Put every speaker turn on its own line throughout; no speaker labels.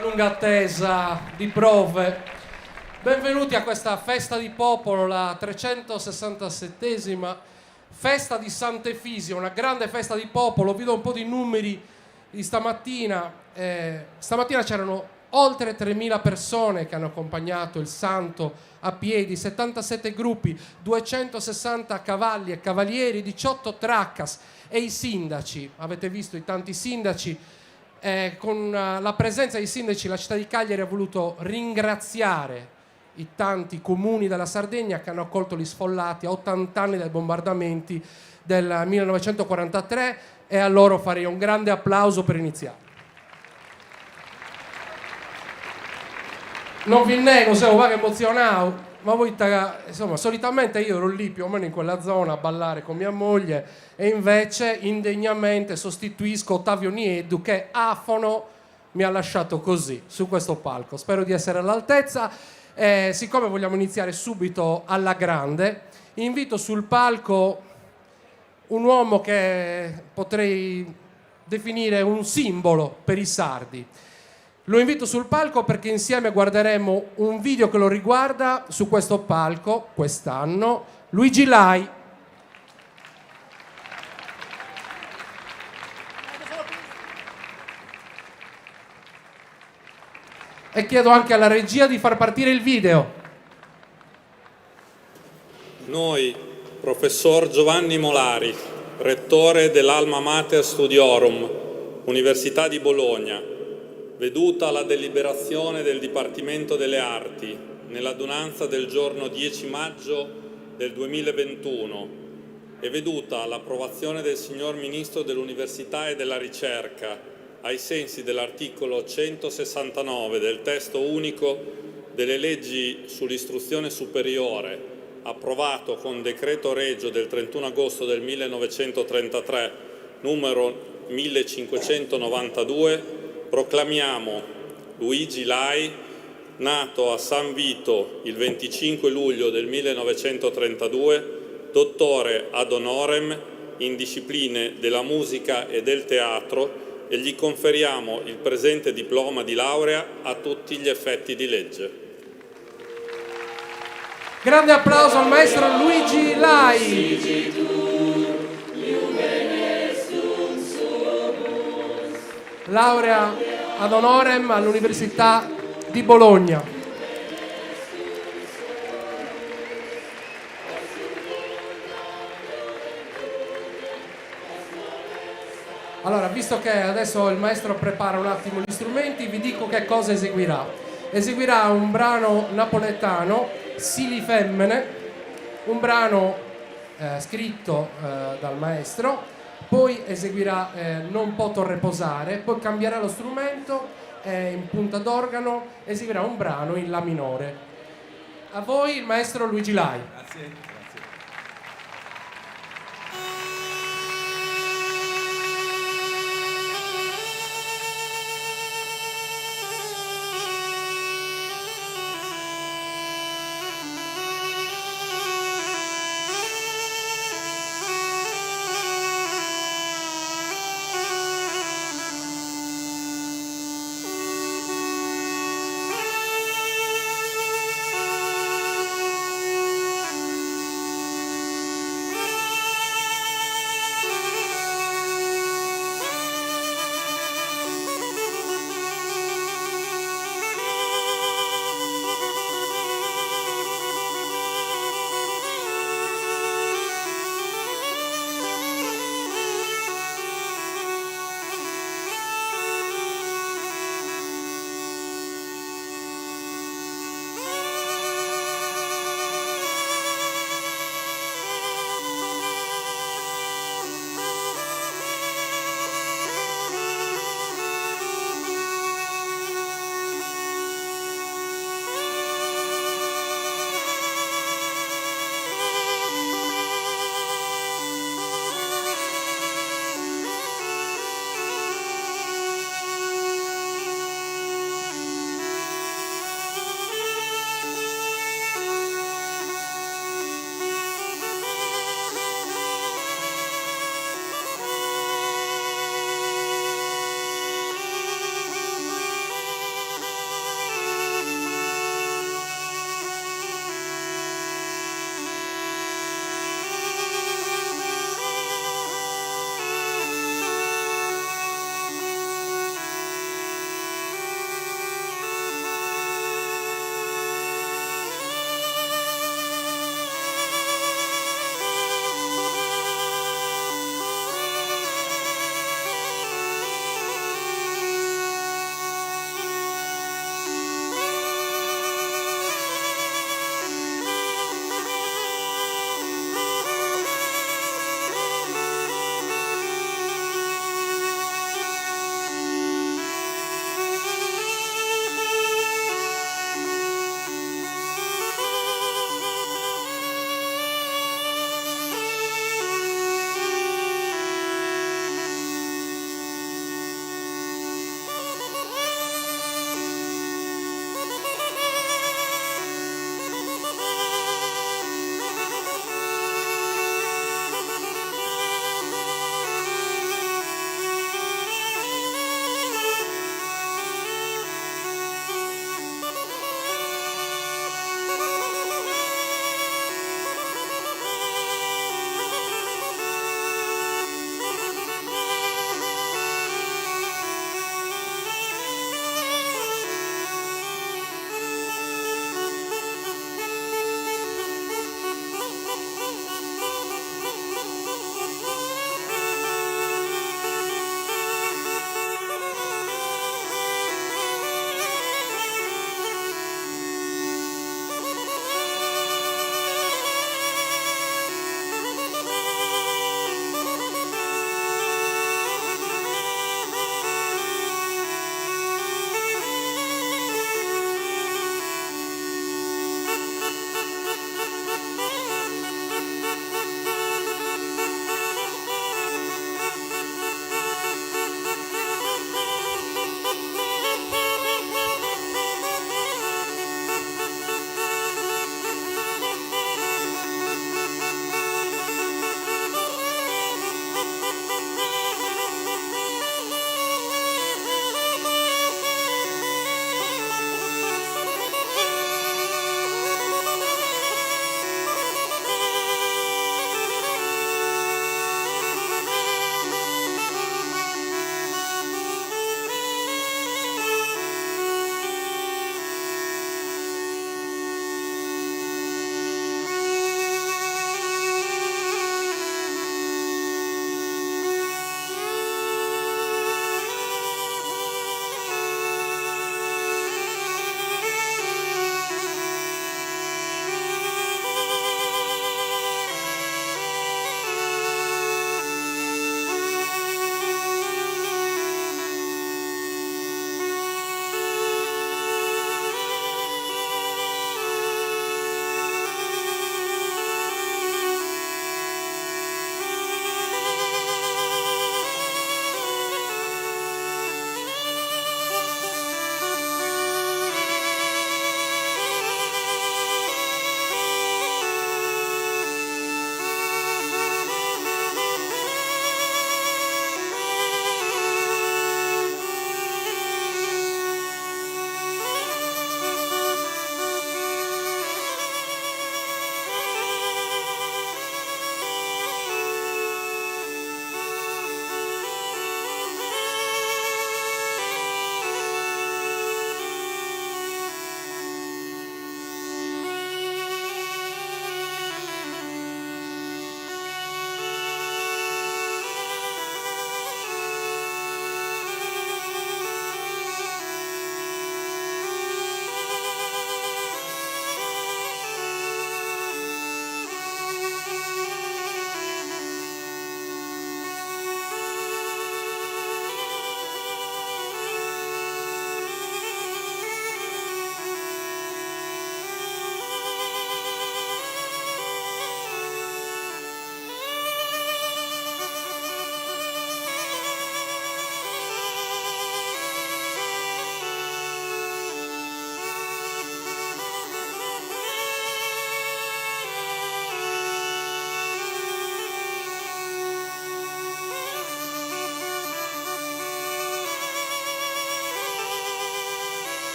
lunga attesa di prove. Benvenuti a questa festa di popolo, la 367esima festa di Sant'Efisio, una grande festa di popolo. Vi do un po' di numeri di stamattina. Stamattina c'erano oltre 3.000 persone che hanno accompagnato il santo a piedi, 77 gruppi, 260 cavalli e cavalieri, 18 traccas e i sindaci. Avete visto i tanti sindaci. Con la presenza dei sindaci la città di Cagliari ha voluto ringraziare i tanti comuni della Sardegna che hanno accolto gli sfollati a 80 anni dai bombardamenti del 1943, e a loro farei un grande applauso per iniziare. Non vi nego, se va che emozionato, ma voi insomma, solitamente io ero lì più o meno in quella zona a ballare con mia moglie, e invece indegnamente sostituisco Ottavio Nieddu che afono mi ha lasciato così su questo palco. Spero di essere all'altezza. Siccome vogliamo iniziare subito alla grande, invito sul palco un uomo che potrei definire un simbolo per i sardi. Lo invito sul palco perché insieme guarderemo un video che lo riguarda su questo palco quest'anno. Luigi Lai. E chiedo anche alla regia di far partire il video.
Noi, professor Giovanni Molari, rettore dell'Alma Mater Studiorum, Università di Bologna, veduta la deliberazione del Dipartimento delle Arti nell'adunanza del giorno 10 maggio del 2021 e veduta l'approvazione del signor Ministro dell'Università e della Ricerca ai sensi dell'articolo 169 del testo unico delle leggi sull'istruzione superiore, approvato con decreto regio del 31 agosto del 1933, numero 1592, proclamiamo Luigi Lai, nato a San Vito il 25 luglio del 1932, dottore ad honorem in discipline della musica e del teatro, e gli conferiamo il presente diploma di laurea a tutti gli effetti di legge.
Grande applauso al maestro Luigi Lai. Laurea ad honorem all'Università di Bologna. Allora, visto che adesso il maestro prepara un attimo gli strumenti, vi dico che cosa eseguirà. Eseguirà un brano napoletano, Sili Femmene, un brano scritto dal maestro, poi eseguirà Non poto reposare, poi cambierà lo strumento in punta d'organo, eseguirà un brano in La minore. A voi il maestro Luigi Lai.
Grazie.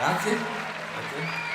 Grazie. Grazie.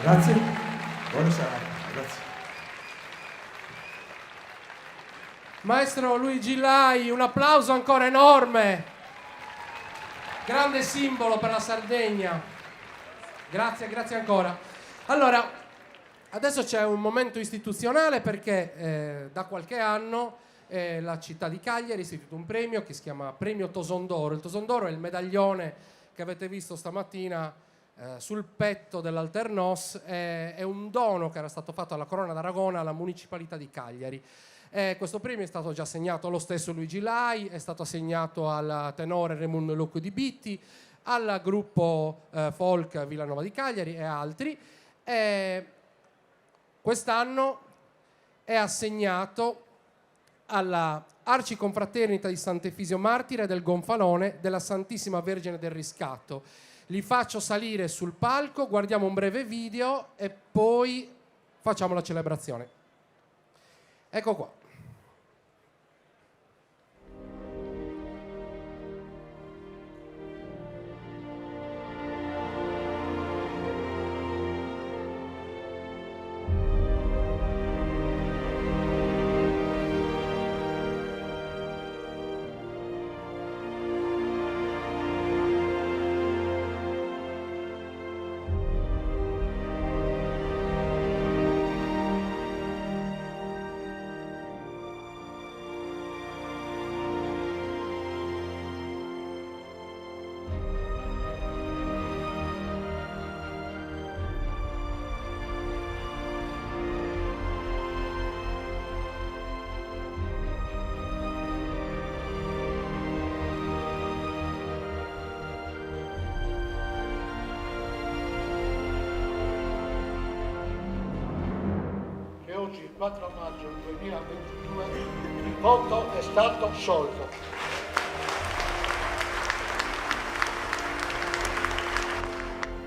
Grazie. Buona serata. Grazie.
Maestro Luigi Lai, un applauso ancora enorme. Grande simbolo per la Sardegna. Grazie, grazie ancora. Allora, adesso c'è un momento istituzionale perché da qualche anno la città di Cagliari ha istituito un premio che si chiama Premio Tosondoro. Il Tosondoro è il medaglione che avete visto stamattina sul petto dell'Alternos, è un dono che era stato fatto alla Corona d'Aragona alla Municipalità di Cagliari. Questo premio è stato già assegnato allo stesso Luigi Lai, è stato assegnato al tenore Raimondo Locco di Bitti, al gruppo folk Villanova di Cagliari e altri. Quest'anno è assegnato alla Arciconfraternita di Sant'Efisio Martire del Gonfalone della Santissima Vergine del Riscatto. Li faccio salire sul palco, guardiamo un breve video e poi facciamo la celebrazione. Ecco qua.
Oggi, il 4 maggio 2022, il voto è stato sciolto.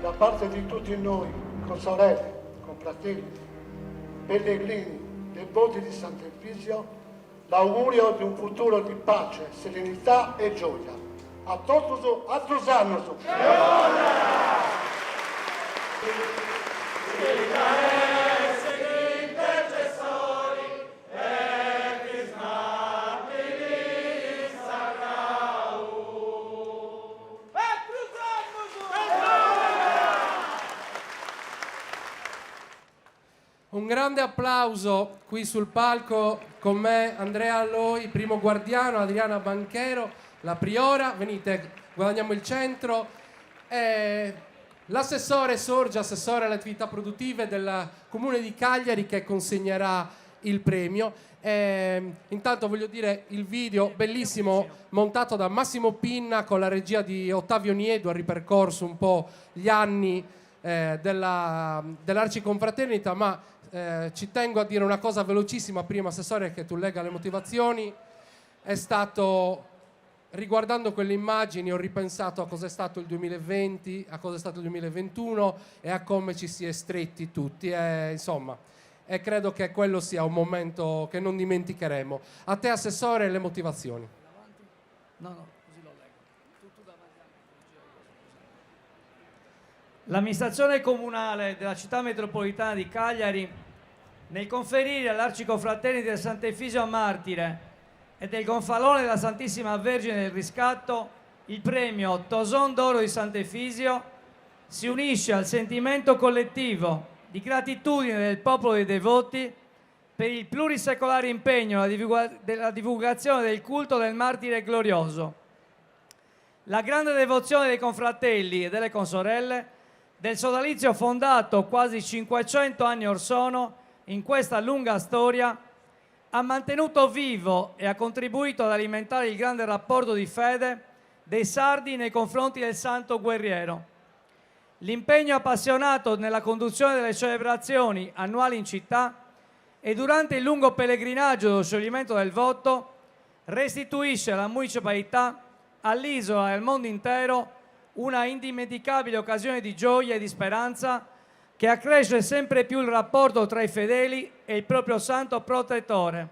Da parte di tutti noi, con sorelle, con fratelli, pellegrini, devoti di Sant'Efisio, l'augurio di un futuro di pace, serenità e gioia. A todos annos.
Un grande applauso qui sul palco con me, Andrea Alloi, primo guardiano, Adriana Banchero, la priora, venite, guadagniamo il centro, l'assessore Sorge, assessore alle attività produttive del Comune di Cagliari che consegnerà il premio. Intanto voglio dire il video bellissimo montato da Massimo Pinna con la regia di Ottavio Niedu, ha ripercorso un po' gli anni dell'Arciconfraternita, ma ci tengo a dire una cosa velocissima prima, assessore, che tu legga le motivazioni. È stato, riguardando quelle immagini, ho ripensato a cosa è stato il 2020, a cosa è stato il 2021 e a come ci si è stretti tutti, insomma, e credo che quello sia un momento che non dimenticheremo. A te, assessore, le motivazioni.
No, così lo leggo. L'amministrazione comunale della città metropolitana di Cagliari, nel conferire all'Arciconfraternita del Sant'Efisio a Martire e del Gonfalone della Santissima Vergine del Riscatto il premio Toson d'Oro di Sant'Efisio, si unisce al sentimento collettivo di gratitudine del popolo dei devoti per il plurisecolare impegno della divulgazione del culto del martire glorioso, la grande devozione dei confratelli e delle consorelle del sodalizio fondato quasi 500 anni or sono in questa lunga storia, ha mantenuto vivo e ha contribuito ad alimentare il grande rapporto di fede dei sardi nei confronti del santo guerriero. L'impegno appassionato nella conduzione delle celebrazioni annuali in città e durante il lungo pellegrinaggio dello scioglimento del voto restituisce alla municipalità, all'isola e al mondo intero una indimenticabile occasione di gioia e di speranza che accresce sempre più il rapporto tra i fedeli e il proprio santo protettore.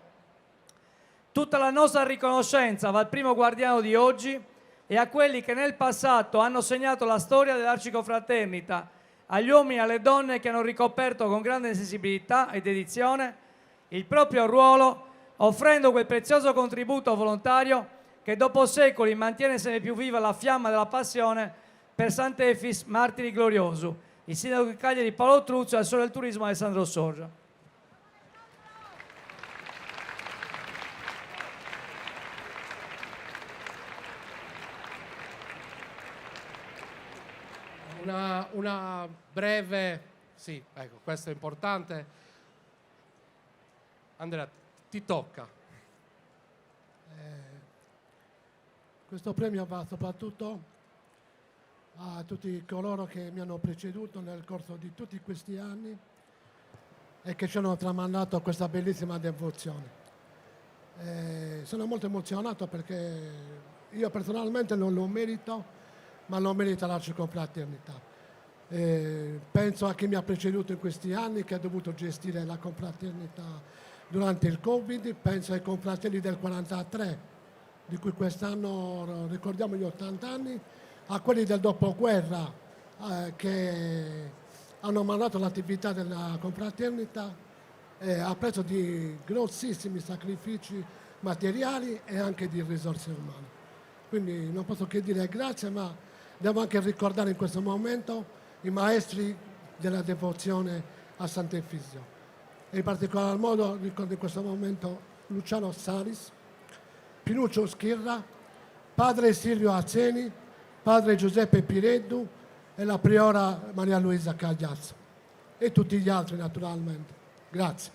Tutta la nostra riconoscenza va al primo guardiano di oggi e a quelli che nel passato hanno segnato la storia dell'Arciconfraternita agli uomini e alle donne che hanno ricoperto con grande sensibilità e dedizione il proprio ruolo, offrendo quel prezioso contributo volontario che dopo secoli mantiene sempre più viva la fiamma della passione per Sant'Efis Martiri Glorioso, il sindaco di Cagliari Paolo Truzzo e il sole del turismo Alessandro Sorgia.
Una breve... Sì, ecco, questo è importante. Andrea, ti tocca.
Questo premio va soprattutto a tutti coloro che mi hanno preceduto nel corso di tutti questi anni e che ci hanno tramandato questa bellissima devozione. Sono molto emozionato perché io personalmente non lo merito, ma lo merita l'Arciconfraternita. Penso a chi mi ha preceduto in questi anni, che ha dovuto gestire la confraternita durante il Covid, penso ai confratelli del 43, di cui quest'anno ricordiamo gli 80 anni, a quelli del dopoguerra che hanno mandato l'attività della confraternita a prezzo di grossissimi sacrifici materiali e anche di risorse umane. Quindi non posso che dire grazie, ma devo anche ricordare in questo momento i maestri della devozione a Sant'Efisio. E in particolar modo ricordo in questo momento Luciano Salis, Pinuccio Schirra, padre Silvio Azzeni, padre Giuseppe Pireddu e la priora Maria Luisa Cagliazzo e tutti gli altri naturalmente. Grazie.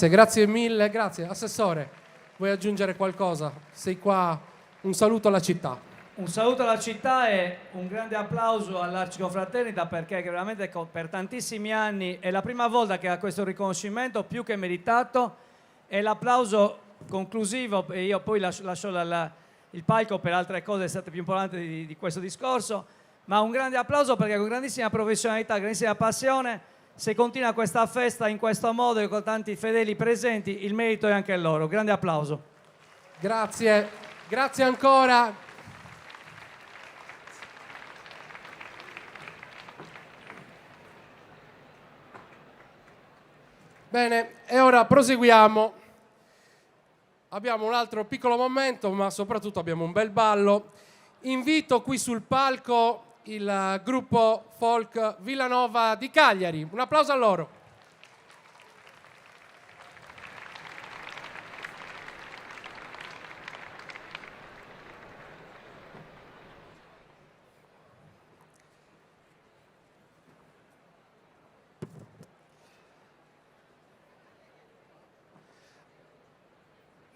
Grazie mille, grazie. Assessore, vuoi aggiungere qualcosa? Sei qua, un saluto alla città.
Un saluto alla città e un grande applauso all'Arciconfraternita, perché veramente per tantissimi anni è la prima volta che ha questo riconoscimento più che meritato, e l'applauso conclusivo, e io poi lascio il palco per altre cose state più importanti di questo discorso, ma un grande applauso perché con grandissima professionalità, grandissima passione, se continua questa festa in questo modo e con tanti fedeli presenti, il merito è anche loro. Grande applauso.
Grazie ancora. Bene, e ora proseguiamo. Abbiamo un altro piccolo momento, ma soprattutto abbiamo un bel ballo. Invito qui sul palco il gruppo folk Villanova di Cagliari. Un applauso a loro.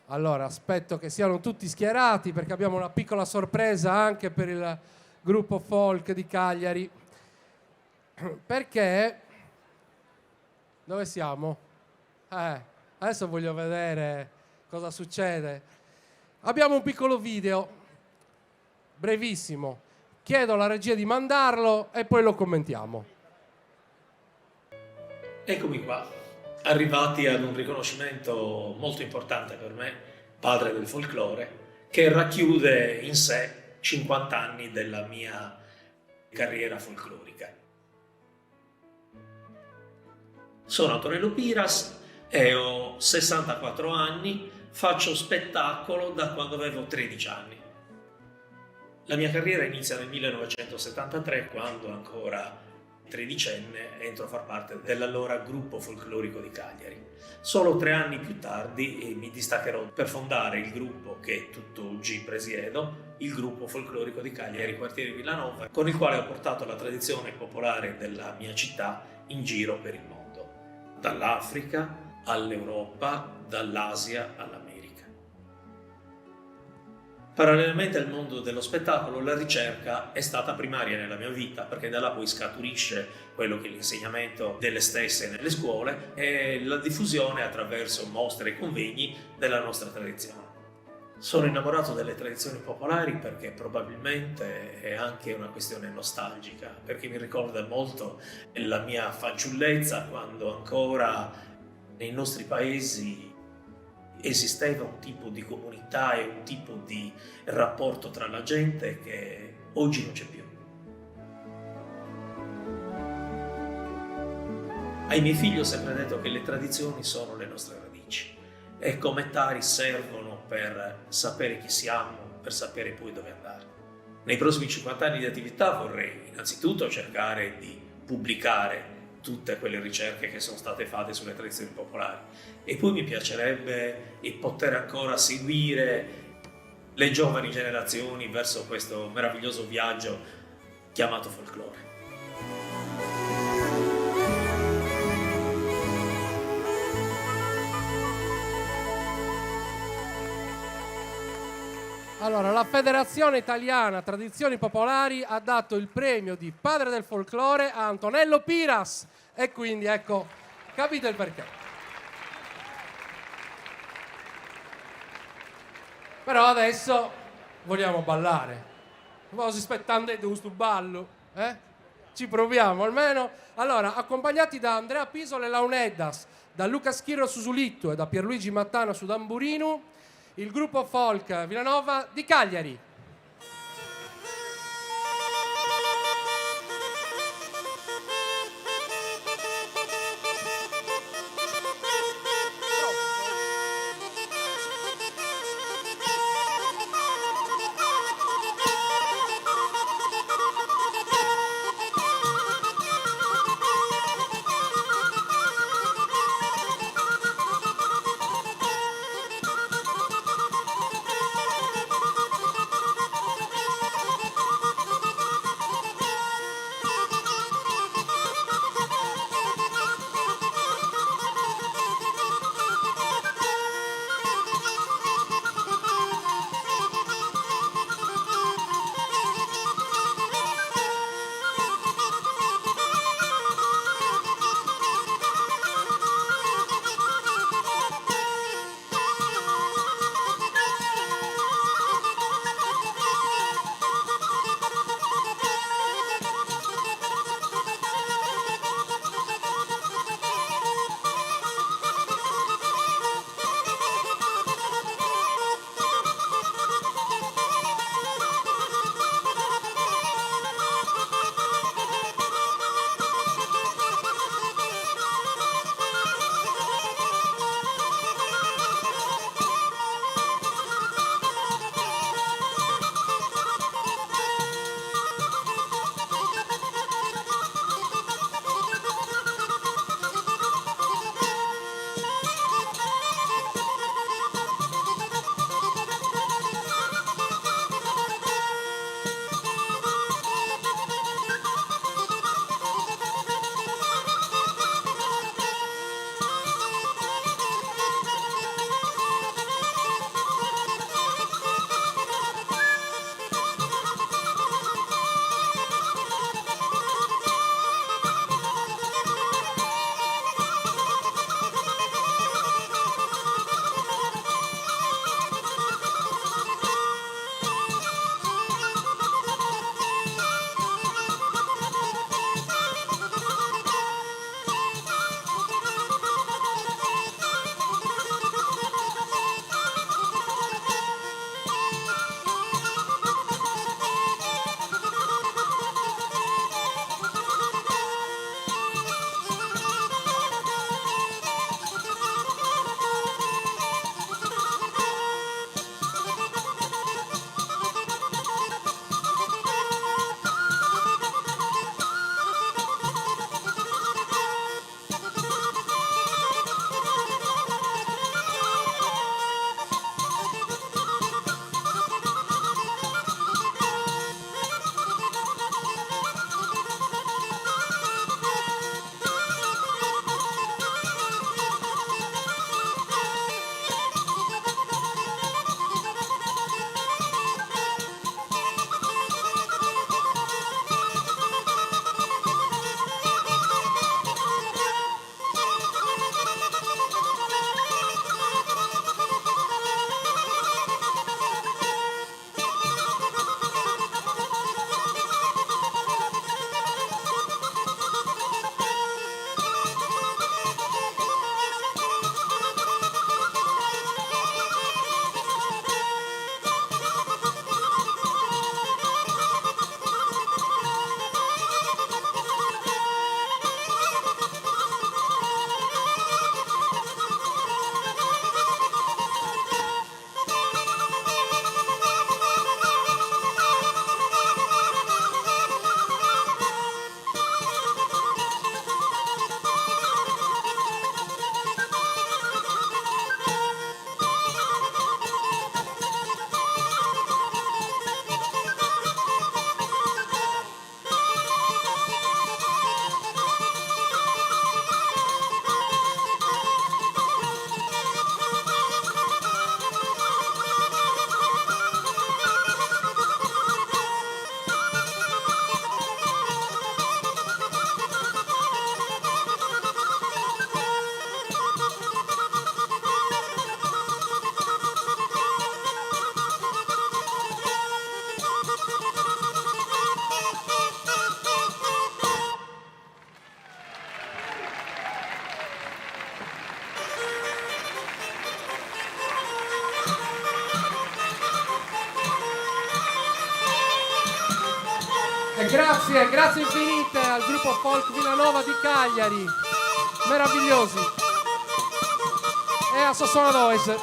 Allora, aspetto che siano tutti schierati perché abbiamo una piccola sorpresa anche per il gruppo folk di Cagliari. Perché? Dove siamo? Adesso voglio vedere cosa succede. Abbiamo un piccolo video, brevissimo. Chiedo alla regia di mandarlo e poi lo commentiamo.
Eccomi qua. Arrivati ad un riconoscimento molto importante per me, padre del folklore, che racchiude in sé 50 anni della mia carriera folclorica. Sono Antonello Piras e ho 64 anni, faccio spettacolo da quando avevo 13 anni. La mia carriera inizia nel 1973, quando ancora tredicenne entro a far parte dell'allora gruppo folclorico di Cagliari. Solo 3 anni più tardi mi distaccherò per fondare il gruppo che tutt'oggi presiedo, il gruppo folclorico di Cagliari Quartiere Villanova, con il quale ho portato la tradizione popolare della mia città in giro per il mondo, dall'Africa all'Europa, dall'Asia all'America. Parallelamente al mondo dello spettacolo, la ricerca è stata primaria nella mia vita, perché da là poi scaturisce quello che è l'insegnamento delle stesse nelle scuole e la diffusione attraverso mostre e convegni della nostra tradizione. Sono innamorato delle tradizioni popolari perché probabilmente è anche una questione nostalgica, perché mi ricorda molto la mia fanciullezza, quando ancora nei nostri paesi esisteva un tipo di comunità e un tipo di rapporto tra la gente che oggi non c'è più. Ai miei figli ho sempre detto che le tradizioni sono le nostre radici e come tali servono per sapere chi siamo, per sapere poi dove andare. Nei prossimi 50 anni di attività vorrei innanzitutto cercare di pubblicare tutte quelle ricerche che sono state fatte sulle tradizioni popolari e poi mi piacerebbe poter ancora seguire le giovani generazioni verso questo meraviglioso viaggio chiamato folklore.
Allora, la Federazione Italiana Tradizioni Popolari ha dato il premio di padre del folklore a Antonello Piras e quindi ecco, capite il perché. Però adesso vogliamo ballare. Stiamo aspettando questo ballo, eh? Ci proviamo almeno. Allora, accompagnati da Andrea Pisole Launeddas, da Luca Schirro Susulitto e da Pierluigi Mattano su tamburino, il gruppo folk Villanova di Cagliari. Grazie infinite al gruppo Folk Villanova di Cagliari, meravigliosi, e a Sassuolo Noise.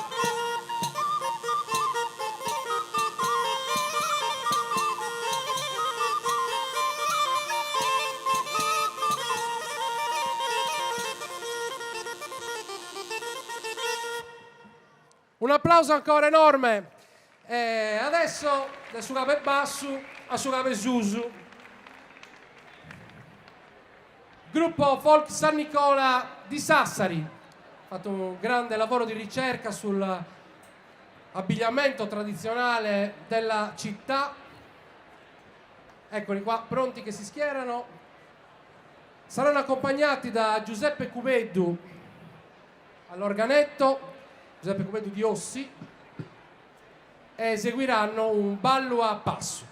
Un applauso ancora enorme. Adesso su Gabe Bassu, a su Gabe Zuzu. Gruppo Folk San Nicola di Sassari, ha fatto un grande lavoro di ricerca sull'abbigliamento tradizionale della città. Eccoli qua, pronti che si schierano. Saranno accompagnati da Giuseppe Cubeddu all'organetto, Giuseppe Cubeddu di Ossi, e eseguiranno un ballo a passo.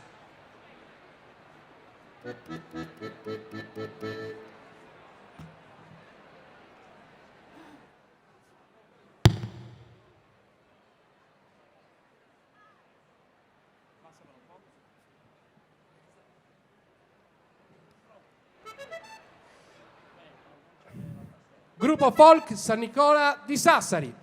Gruppo Folk San Nicola di Sassari.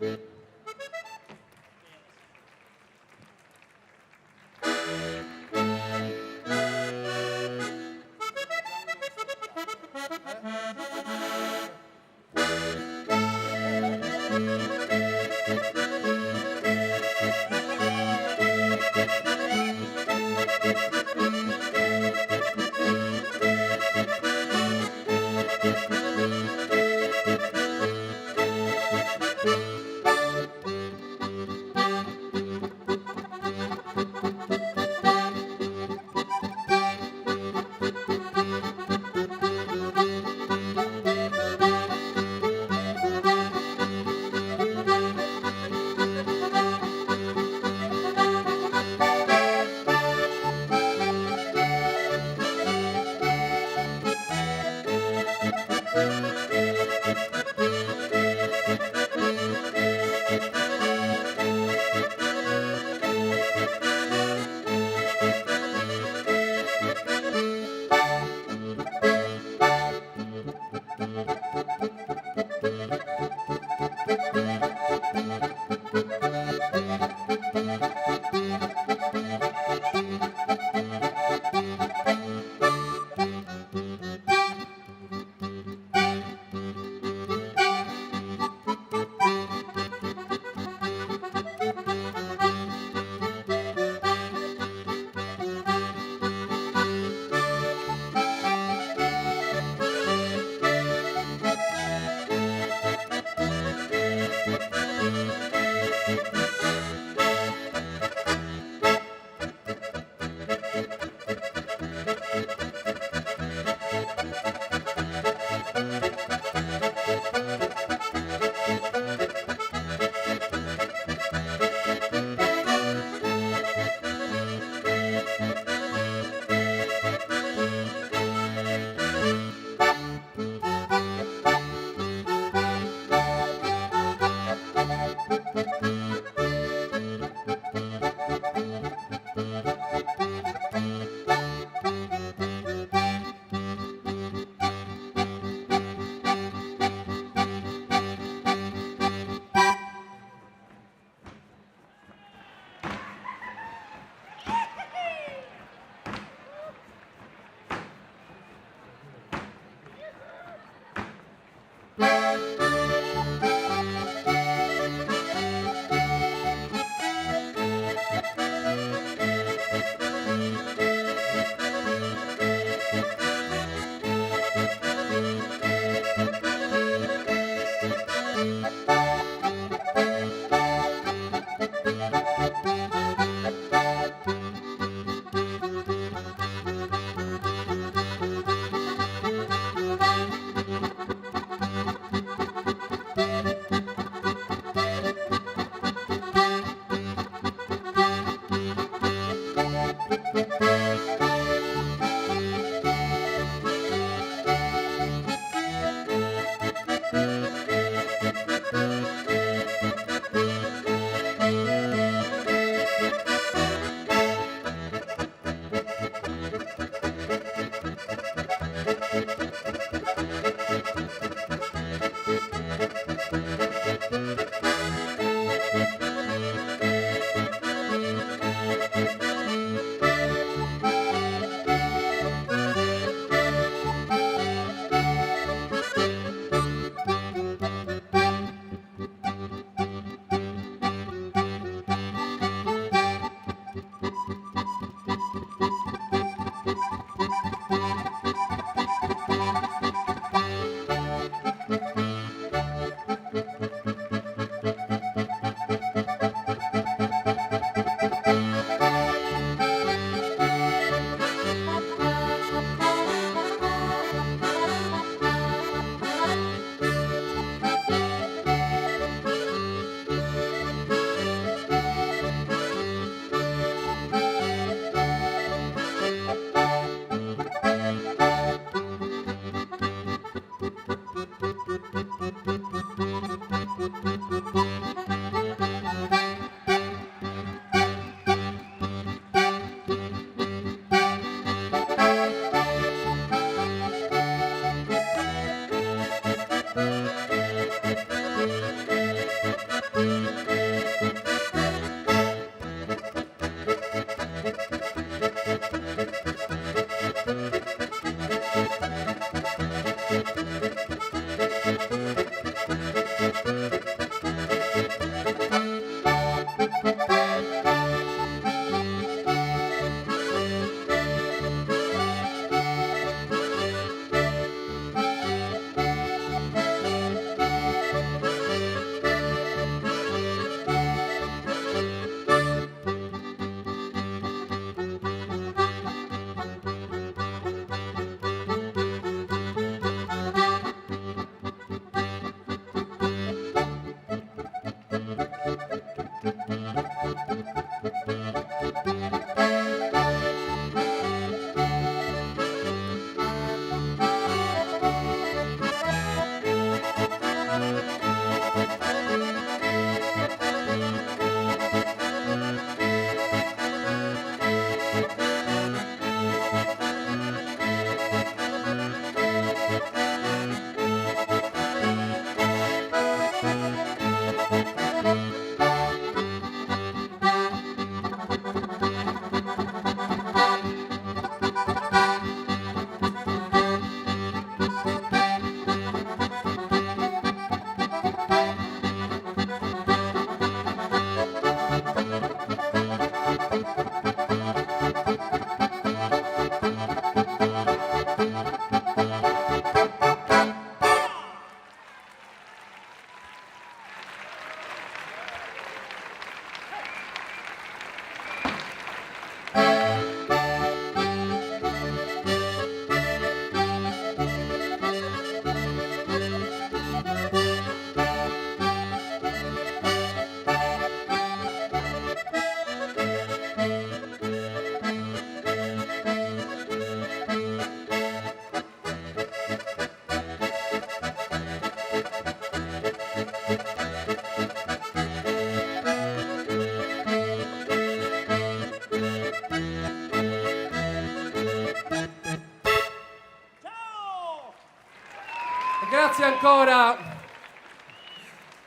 Grazie ancora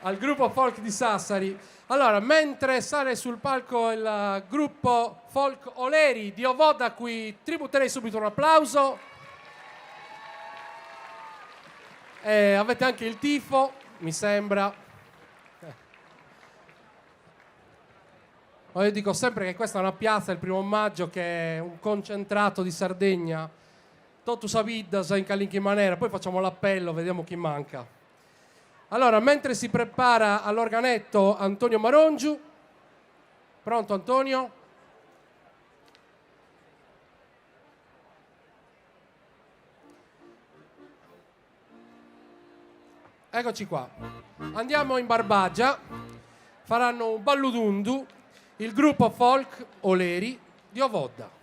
al gruppo folk di Sassari. Allora, mentre sale sul palco il gruppo folk Oleri di Ovoda, a cui tributerei subito un applauso. Avete anche il tifo, mi sembra. Io dico sempre che questa è una piazza, il 1° maggio, che è un concentrato di Sardegna. Totus avidas in calinchi manera, poi facciamo l'appello, vediamo chi manca. Allora, mentre si prepara all'organetto Antonio Marongiu. Pronto Antonio? Eccoci qua. Andiamo in Barbagia. Faranno un balludundu il gruppo folk Oleri di Ovodda.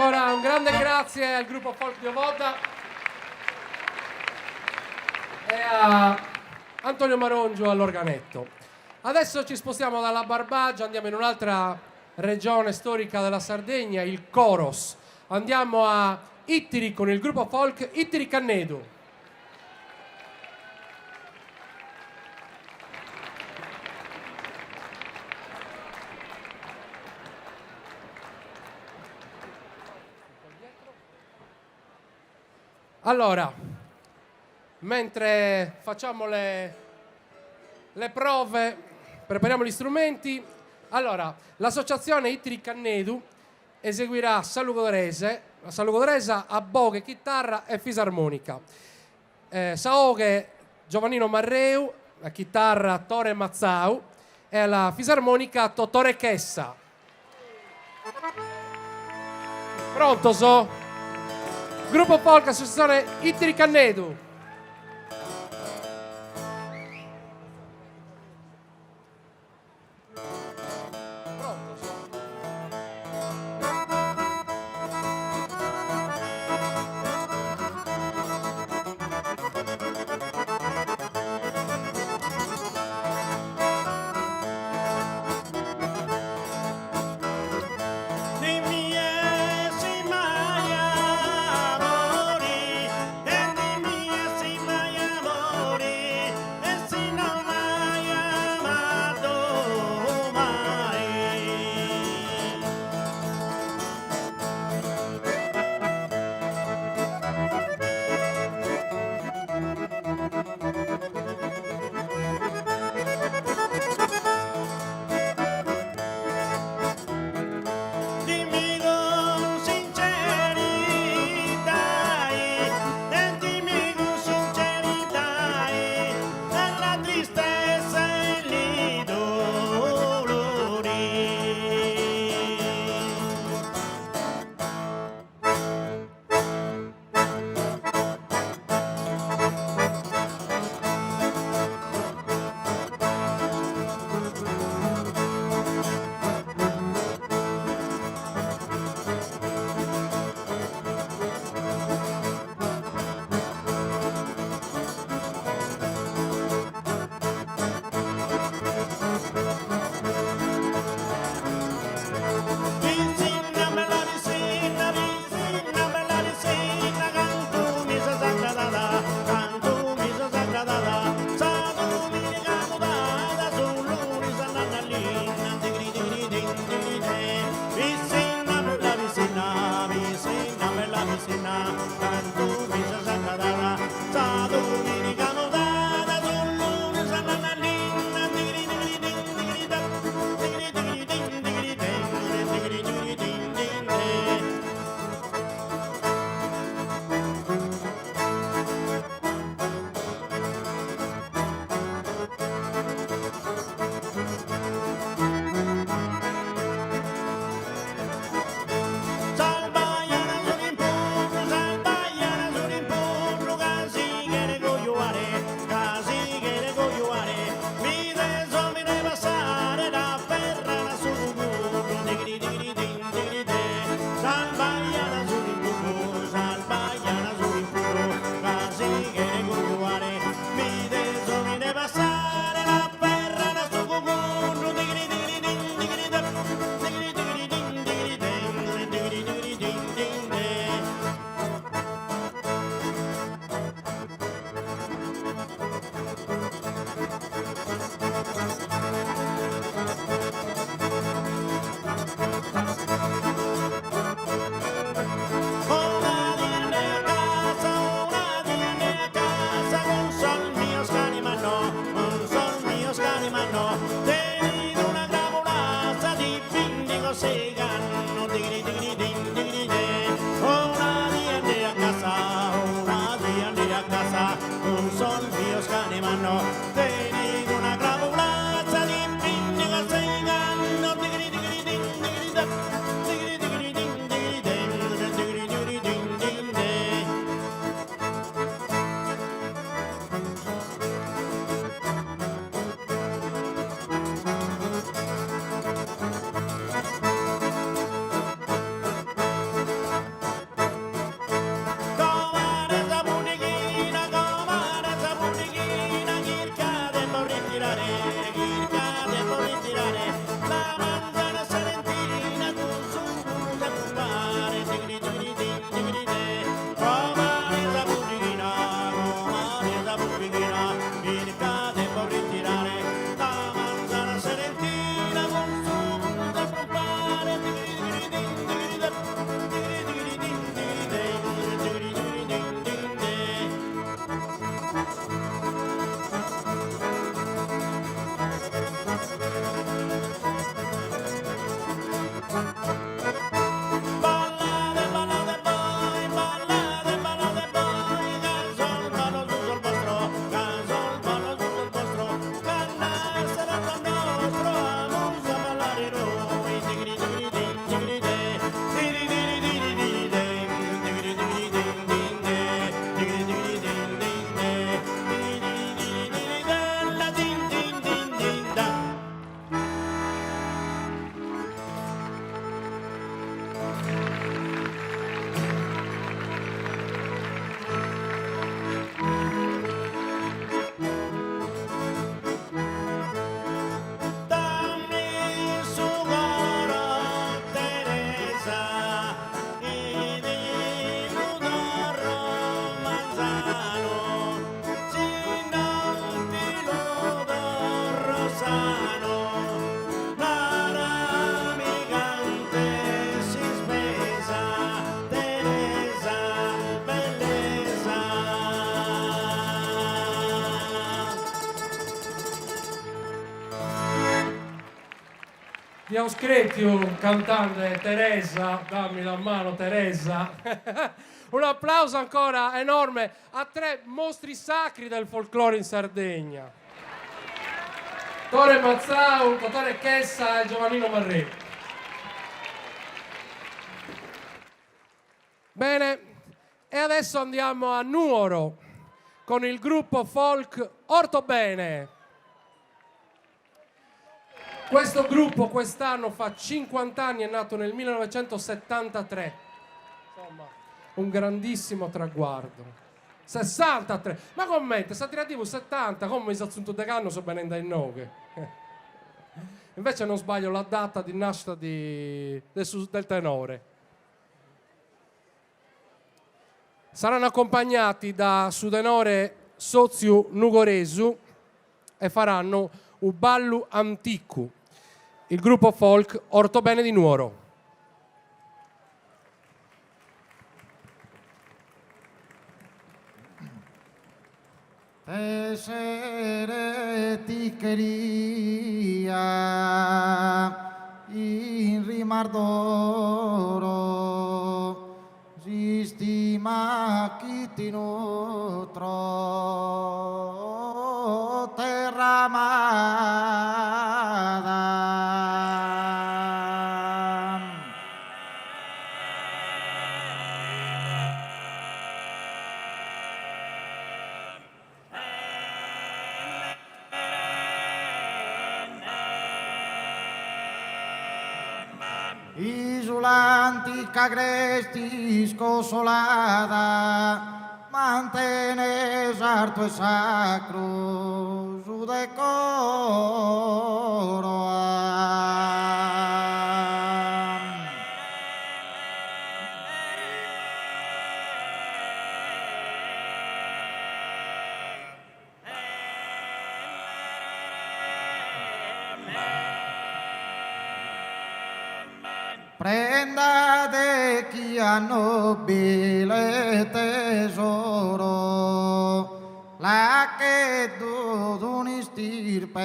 Ancora un grande grazie al gruppo Folk di Ovoda e a Antonio Marongio all'organetto. Adesso ci spostiamo dalla Barbagia, andiamo in un'altra regione storica della Sardegna, il Coros. Andiamo a Ittiri con il gruppo folk Ittiri Cannedu. Allora, mentre facciamo le prove, prepariamo gli strumenti. Allora, l'associazione Ittiri Cannedu eseguirà Salugorese a boghe, chitarra e fisarmonica. Saoghe Giovannino Marreu, la chitarra Tore Mazzau e la fisarmonica Totore Chessa. Pronto so? Gruppo folk associazione Ittiri Cannedu. di Auscretium, cantante Teresa, dammi la mano Teresa. Un applauso ancora enorme a 3 mostri sacri del folklore in Sardegna. Tore Mazzau, Totare Chessa e Giovannino Marrè. Bene, e adesso andiamo a Nuoro con il gruppo folk Ortobene. Questo gruppo quest'anno fa 50 anni, è nato nel 1973. Insomma, un grandissimo traguardo. 63, ma commenta, sta tirativo 70, come mi sa zunto de canno so bene in 9. Invece non sbaglio la data di nascita del tenore. Saranno accompagnati da Sudenore Soziu Nugoresu e faranno Uballu Anticu, il gruppo folk Ortobene di Nuoro.
Essere ti quería in rimar d'oro, si stima chi ti nutro, terra amata. Isolanti cagresti scosolada, mantenes harto e sacro su decoro. Prenda de chi ha nobile tesoro, la che d'un'istirpe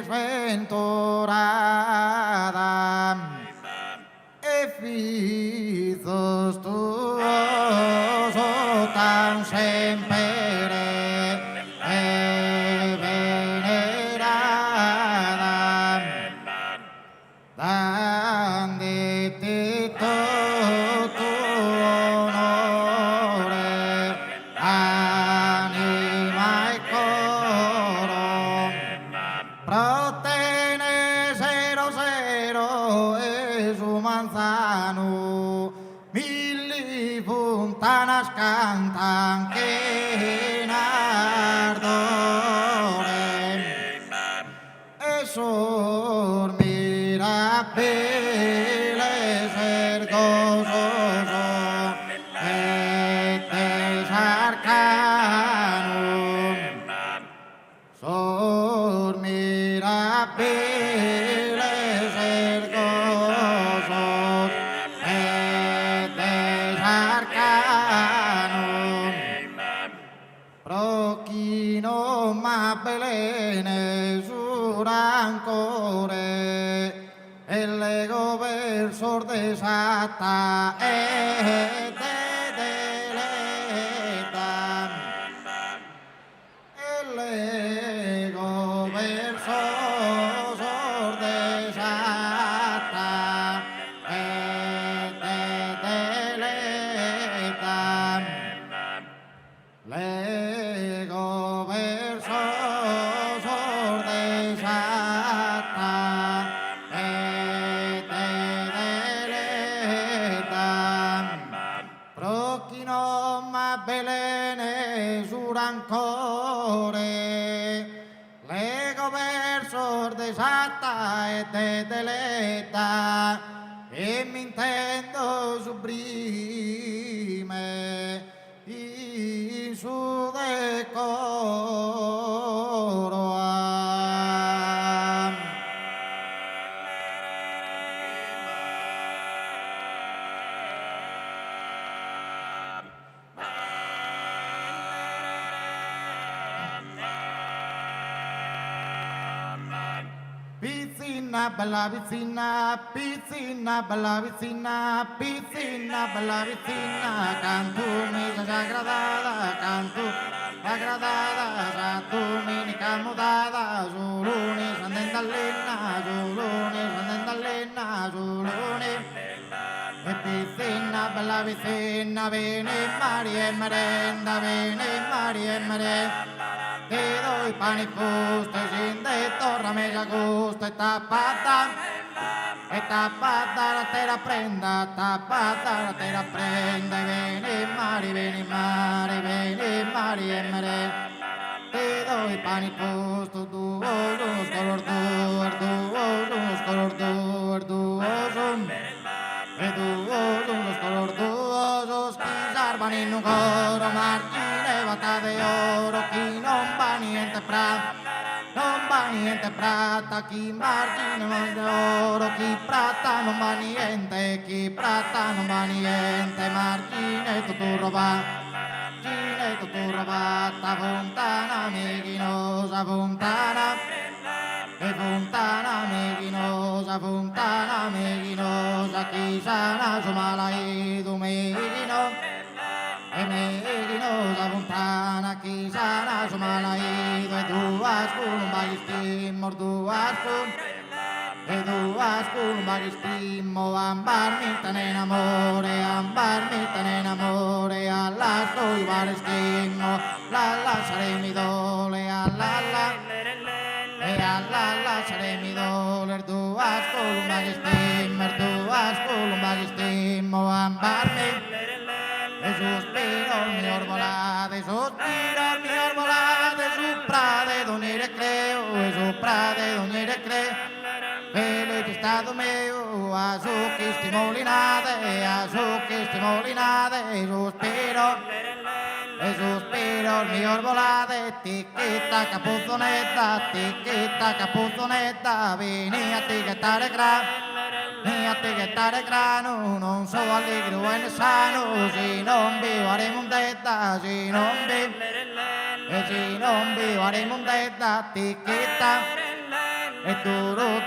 sventurata, e fizos tuoso tan sempre e venerada, dandete tutto onore, anima e coro, protene zero e su manzano, milli puntanas cantan che nardore, e sor mirabile ser gozoso et es arcanum, sor mirabile ser gozoso et es arcanum, pro chi non m'abbelene surancore, e lego versor desatta e deleta, e lego versor desatta e deleta, lego versor desatta e deleta, pro chi non m'abbelene surancore, lego versor desatta e deleta, e mi intendo sublime in su decoro. Pizza pizzina, bella pizzina, pizzina, bella pizzina, pizzina, bella pizzina, cantumisa sagradada, sagradada, sa domenica mudata, Zuluni, Sandendallina, Zuluni, Sandendallina, Zuluni. E pizzina, bella pizzina, bene mari e merenda, bene mari e merenda. Ti do i pani fusto, sin de torra mesa gusto, e tappata la terra prenda, tappata la terra prenda, bene mari, bene mari, bene mari e merenda. Ti do i pani fusto, duos, unos color duos, unos color duos, e duos color duosos, chi sarvan in un coro, margine vata de oro, chi non va niente prata, non va niente prata, chi margine va de oro, chi prata non va niente, chi prata non va niente, margine tutto roba. Gine tutto robata, fontana meghinosa, fontana, e fontana meghinosa, chi sana su malaido meghino, e meghinosa fontana, chi sana su malaido, e duascun bagistimmo, e duascun bagistimmo, ambarmita in amore, alla stoi baristimmo, la saremi dole, alla, e alla saremi dole, duascun bagistimmo, ambarmi, e sospiro il mio volate, su prade d'ogni recreo, e su prade d'ogni recreo. Vele di stato mio, a su che stimolinate, e sospiro il mio volate, ticchetta capuzzonetta, vieni a ticchettare grano, non so allegro e ne sano, se non vivo a remondetta, se non vivo a remondetta, ticchetta. E duro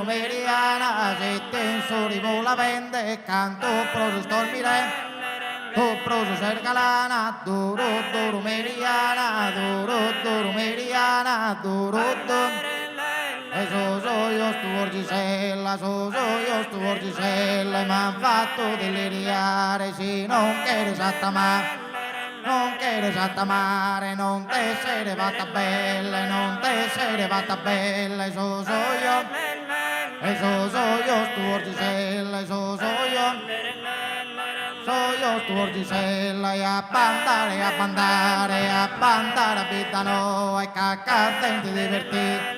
meridiana, se tenso rivo la vende, canto proso stormire, tu proso sergalana, duro meridiana, e so io stu Orgisella, e m'han fatto deliriare, se non chiedo esattamente. Non quiero mare, non te essere fatta bella, e so io, stu Orgisella, stu Orgisella, e a bandare, a Pitano, e caccante divertì,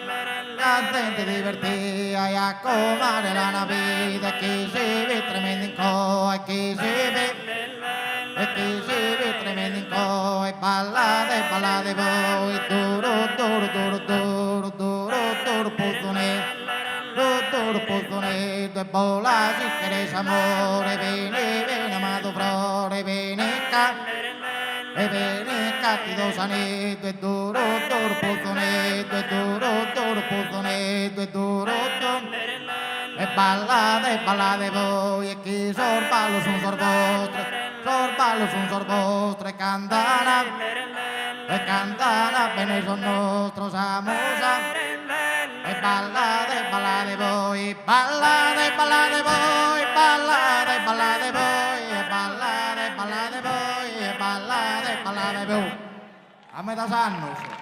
e a comare la navita, e chi si vede tremendo in co, e chi si vede tremendo in co, e ballate voi, duro puzzonetto, e bola si querés amore, vieni amato flore, vieni catti do sanetto, e duro puzzonetto, e ballate voi, e chi sorballo su un sorbostro, e cantana, bene son nostro samosa, e ballate voi, a metà anno.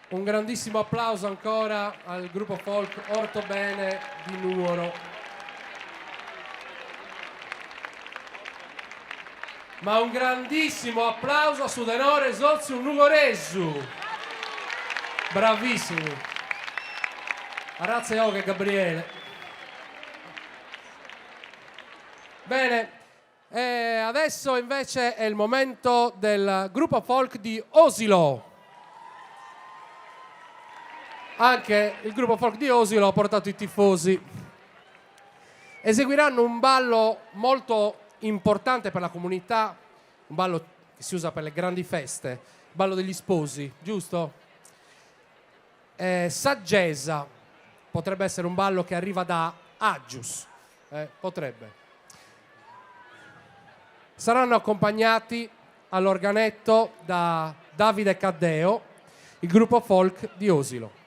Un grandissimo applauso ancora al gruppo folk Ortobene di Nuoro. Ma un grandissimo applauso a Sudenore Sozio Nugoresu. Bravissimi. Grazie a Gabriele. Bene, adesso invece è il momento del gruppo folk di Osilo. anche il gruppo folk di Osilo ha portato i tifosi. Eseguiranno un ballo molto importante per la comunità, un ballo che si usa per le grandi feste, il ballo degli sposi, giusto? Saggesa potrebbe essere un ballo che arriva da Aggius, potrebbe. Saranno accompagnati all'organetto da Davide Caddeo, il gruppo folk di Osilo.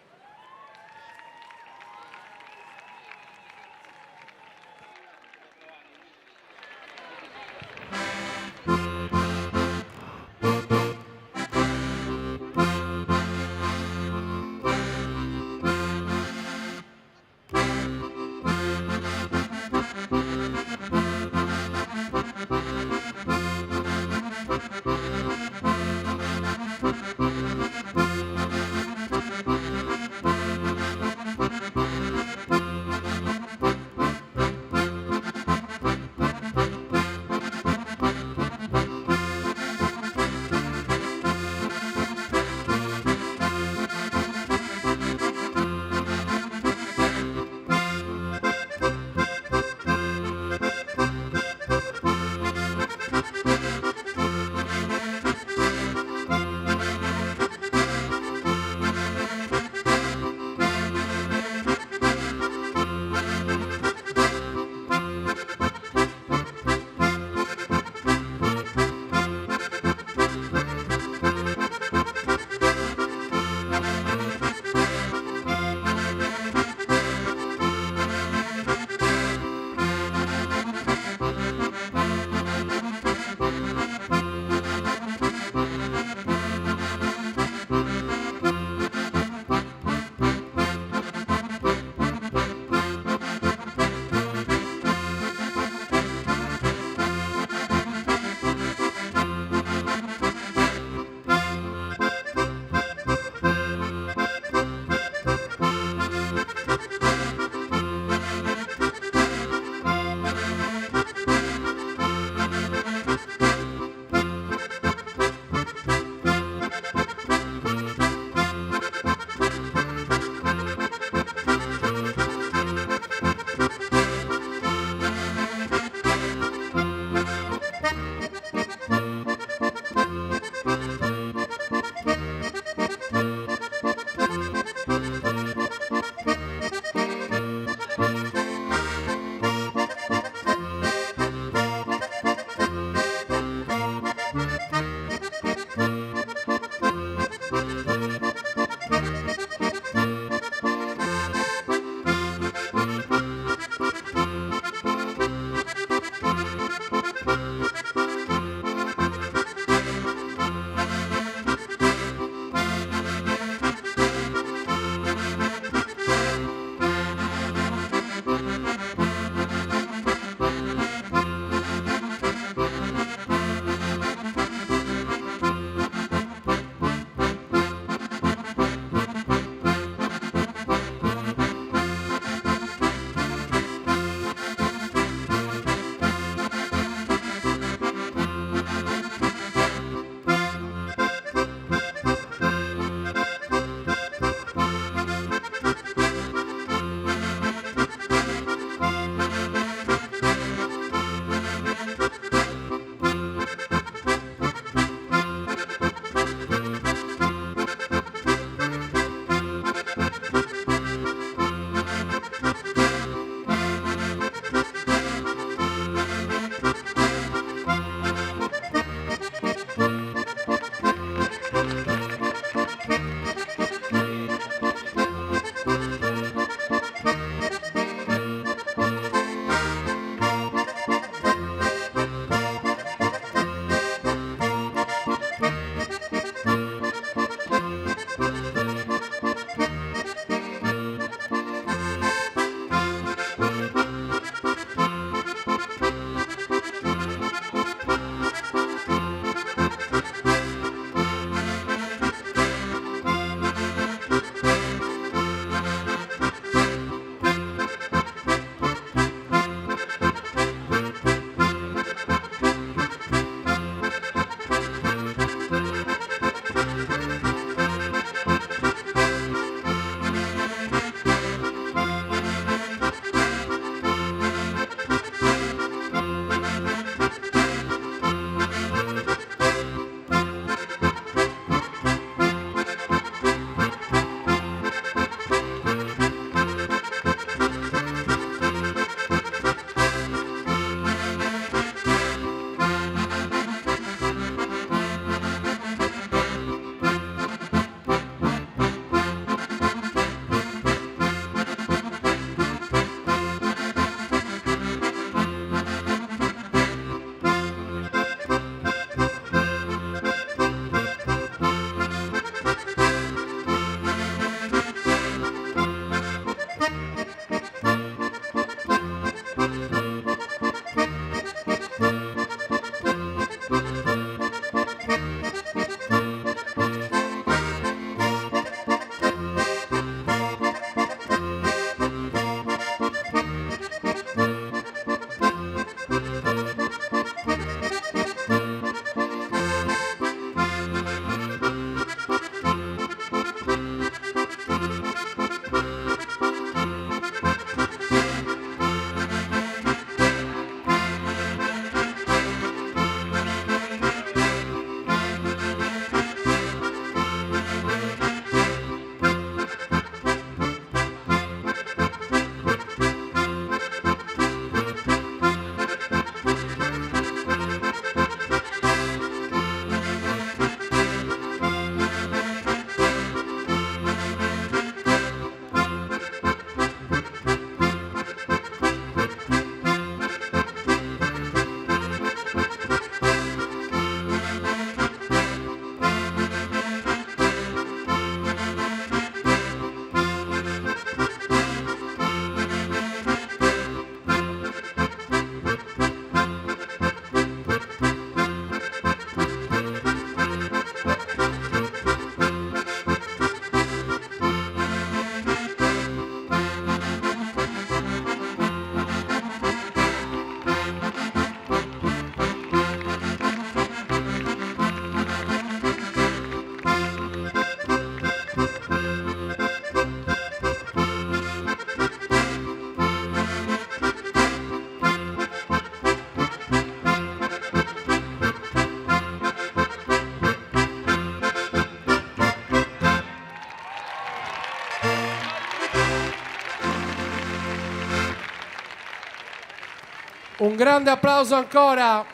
Un grande applauso ancora.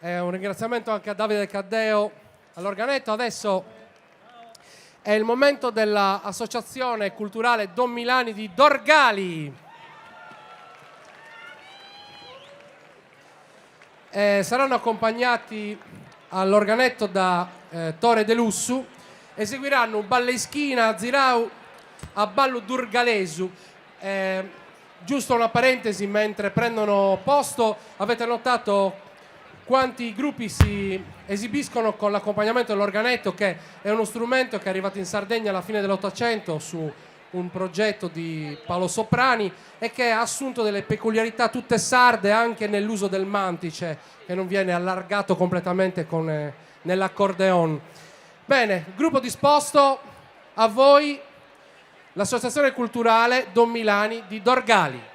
E un ringraziamento anche a Davide Caddeo all'organetto. Adesso è il momento dell'Associazione Culturale Don Milani di Dorgali. Saranno accompagnati all'organetto da Tore De Lussu. Eseguiranno un balleischina zirau a ballo durgalesu. Giusto una parentesi, mentre prendono posto, avete notato quanti gruppi si esibiscono con l'accompagnamento dell'organetto, che è uno strumento che è arrivato in Sardegna alla fine dell'Ottocento su un progetto di Paolo Soprani e che ha assunto delle peculiarità tutte sarde anche nell'uso del mantice, che non viene allargato completamente nell'accordeon. Bene, gruppo disposto, a voi l'Associazione Culturale Don Milani di Dorgali.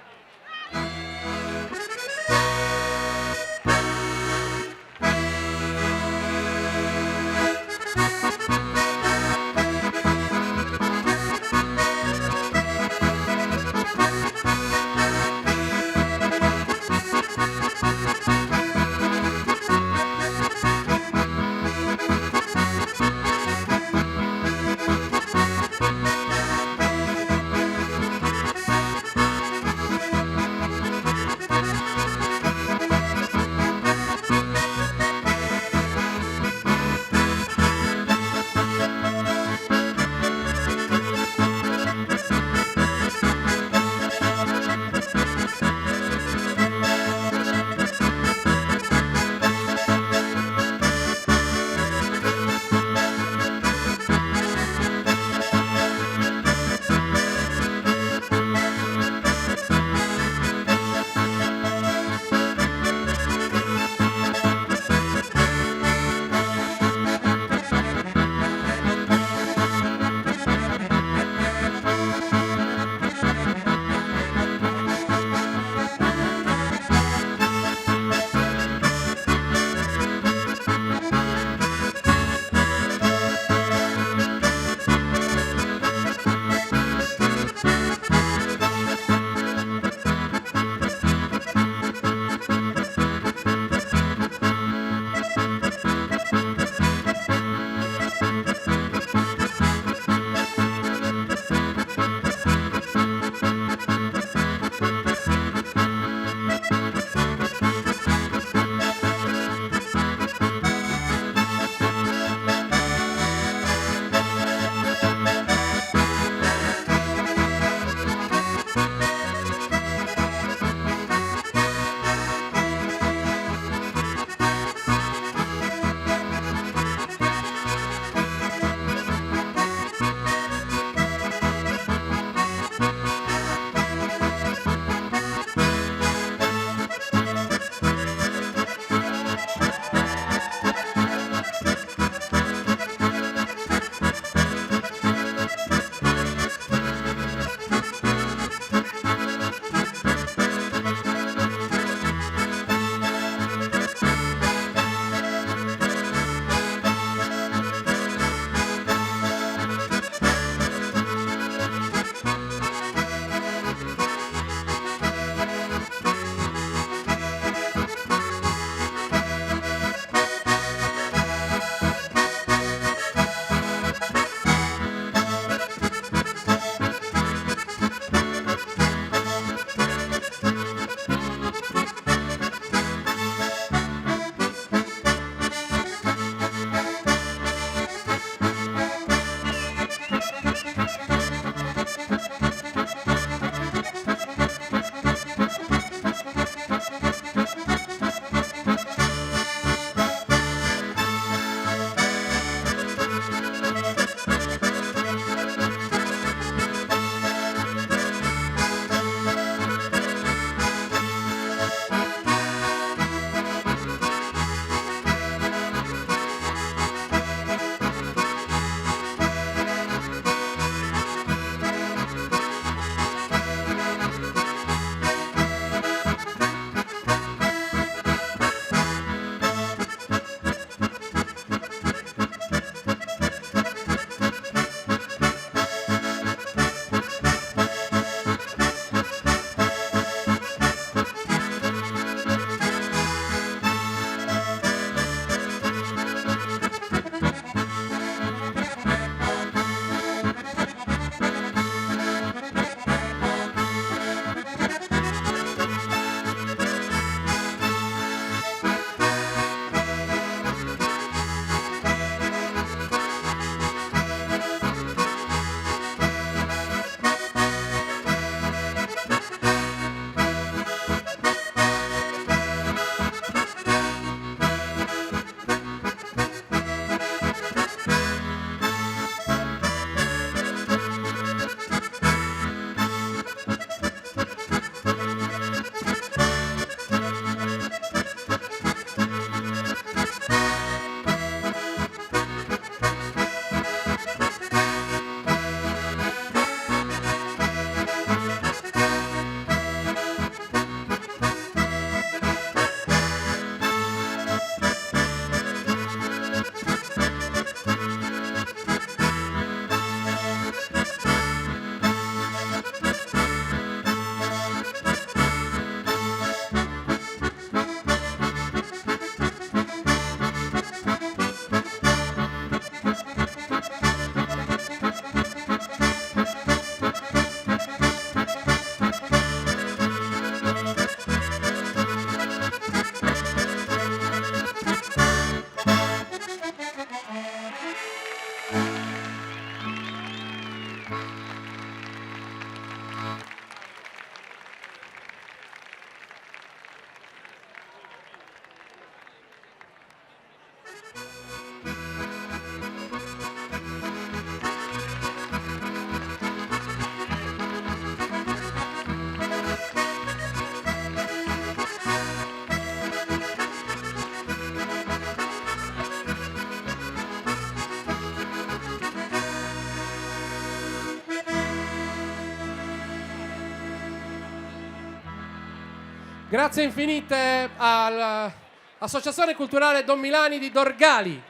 Grazie infinite all'Associazione Culturale Don Milani di Dorgali.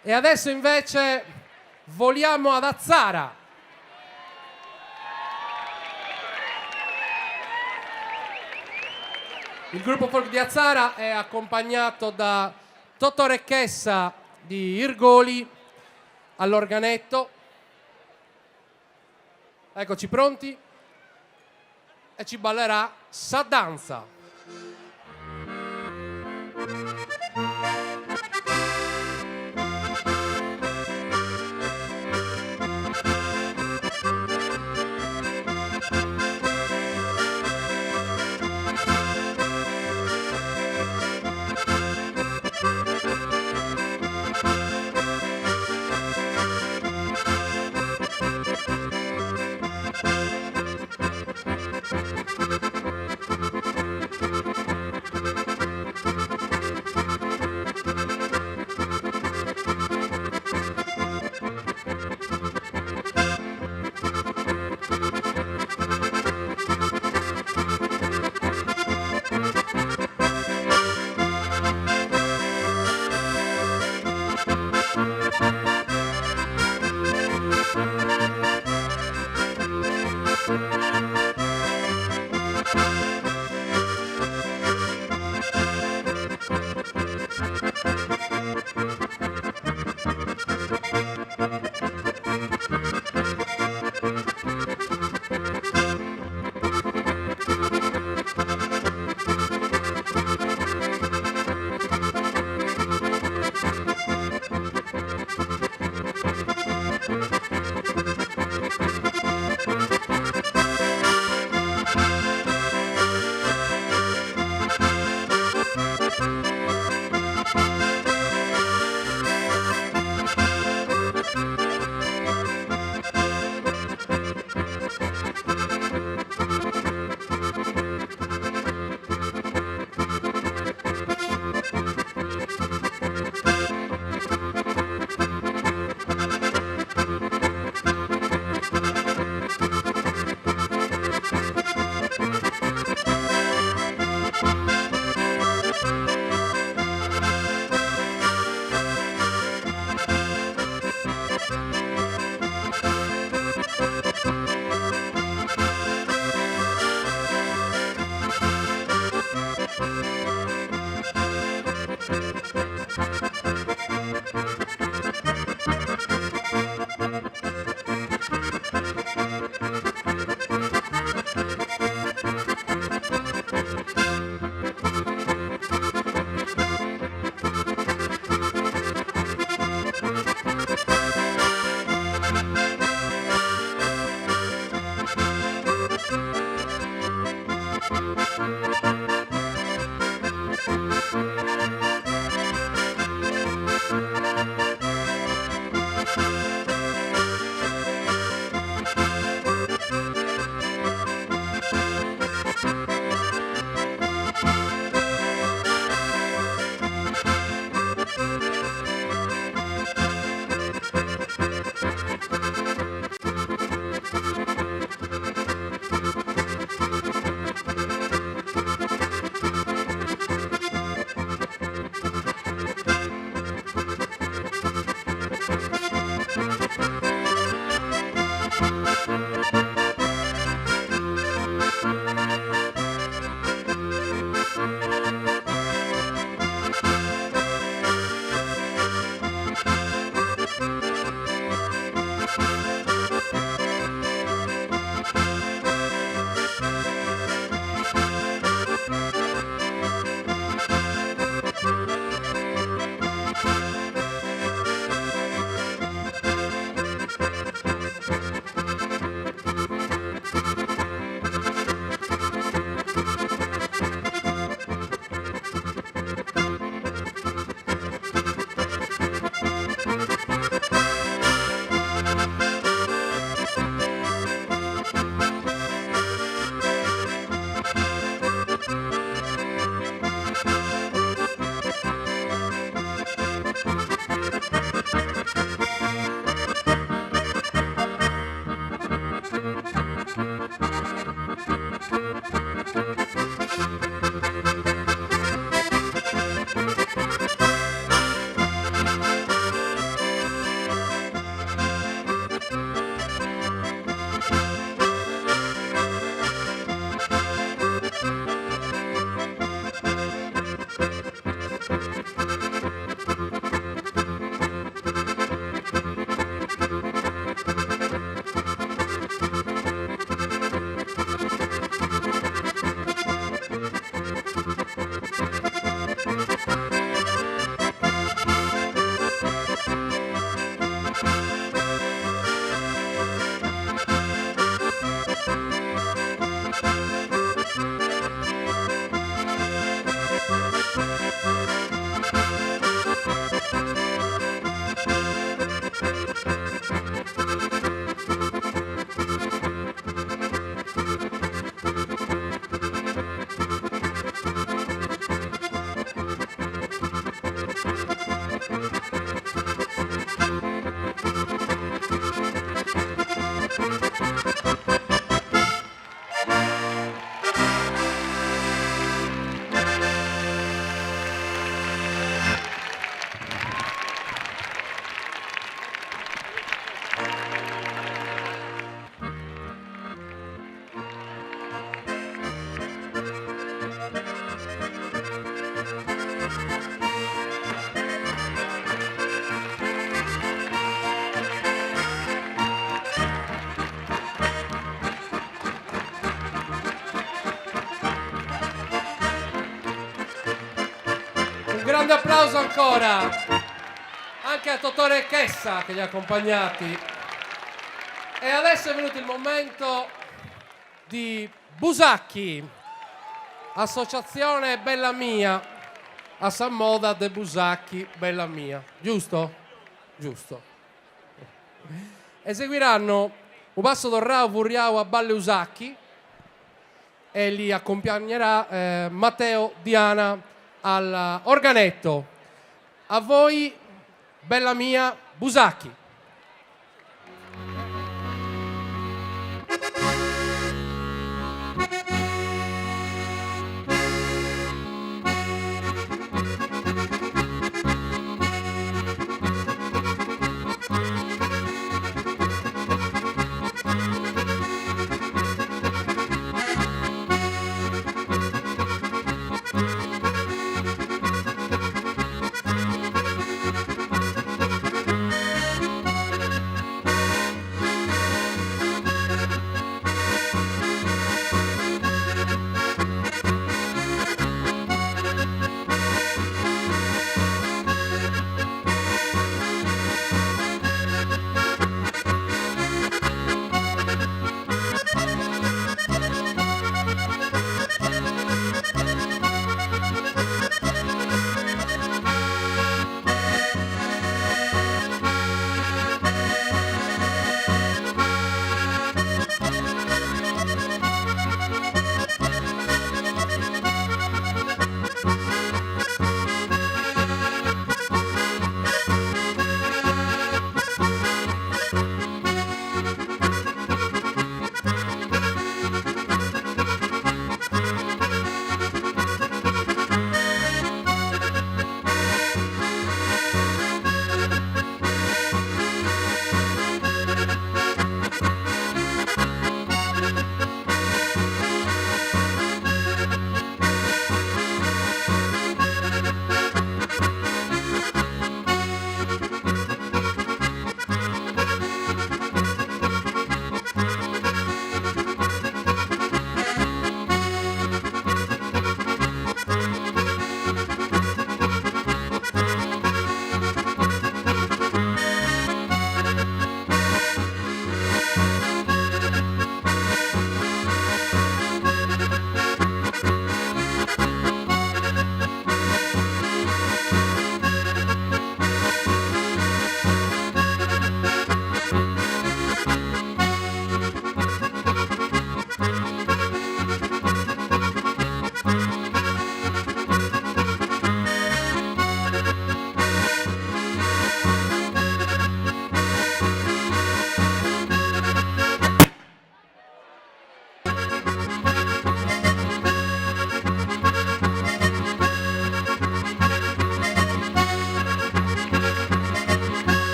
E adesso invece voliamo ad Azzara. Il gruppo folk di Azzara è accompagnato da Totò Recchessa di Irgoli all'organetto. Eccoci pronti e ci ballerà S'addanza. grande applauso ancora anche a Totore Chessa che li ha accompagnati. E adesso è venuto il momento di Busacchi, associazione Bella Mia, a San Moda de Busacchi Bella Mia, giusto? Giusto. Eseguiranno un passo d'orrao Vurriao a Balle Usacchi e li accompagnerà Matteo Diana all'organetto. A voi Bella Mia Busacchi.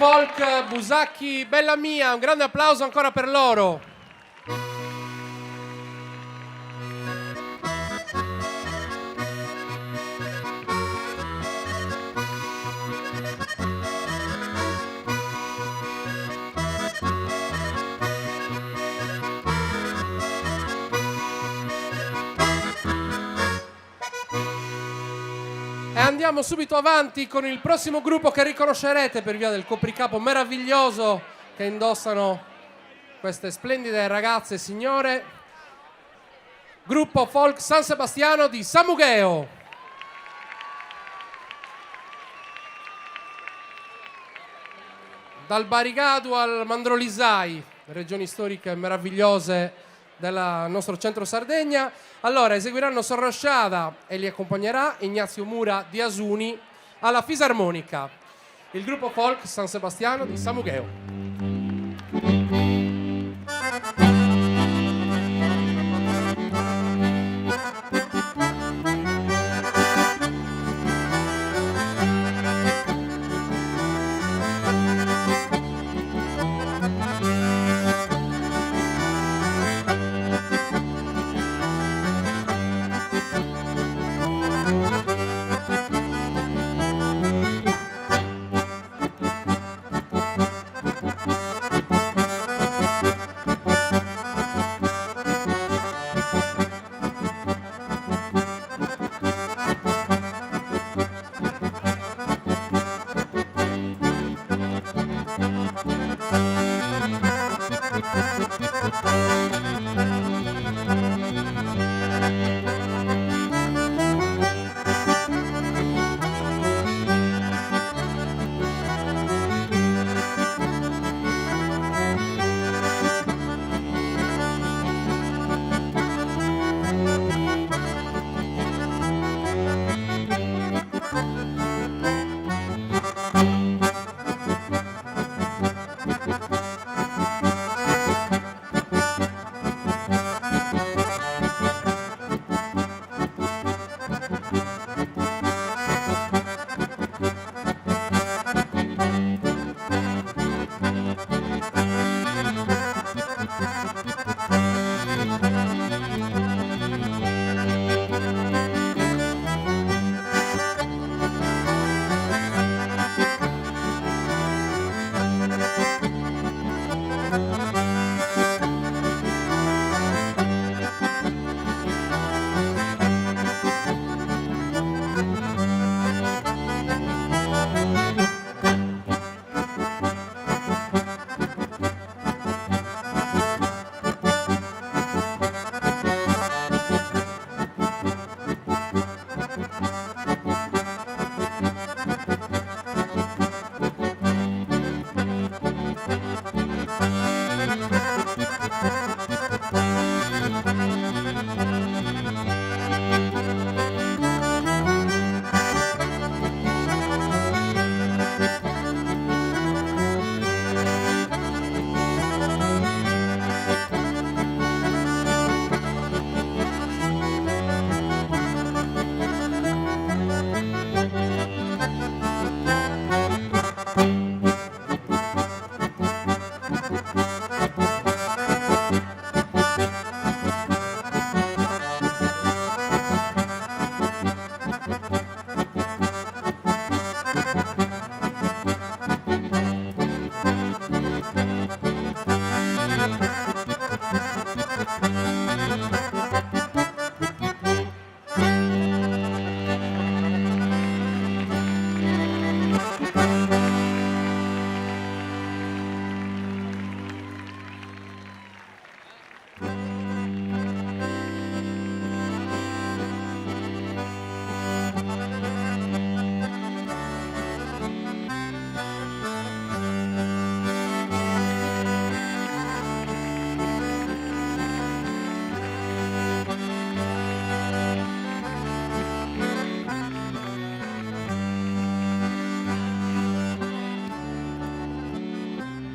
folk Busacchi Bella Mia, un grande applauso ancora per loro. E andiamo subito avanti con il prossimo gruppo che riconoscerete per via del copricapo meraviglioso che indossano queste splendide ragazze e signore. Gruppo folk San Sebastiano di Samugheo. Dal Barigadu al Mandrolisai, regioni storiche meravigliose del nostro centro Sardegna. Allora eseguiranno Sorrasciada e li accompagnerà Ignazio Mura di Asuni alla fisarmonica. Il gruppo folk San Sebastiano di Samugheo.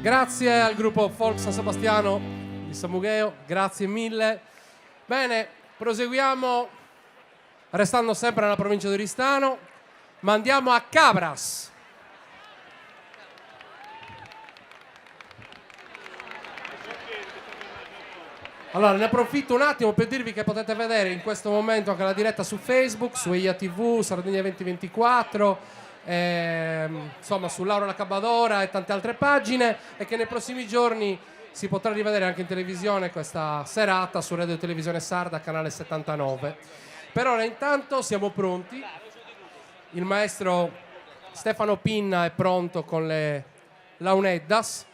Grazie al gruppo folk San Sebastiano di Samugheo, grazie mille. Bene, proseguiamo restando sempre nella provincia di Oristano, ma andiamo a Cabras. Allora, ne approfitto un attimo per dirvi che potete vedere in questo momento anche la diretta su Facebook, su EIA TV, Sardegna 2024, insomma su Laura Cabadora e tante altre pagine, e che nei prossimi giorni si potrà rivedere anche in televisione questa serata su Radio Televisione Sarda, canale 79. Per ora intanto siamo pronti, il maestro Stefano Pinna è pronto con le launeddas,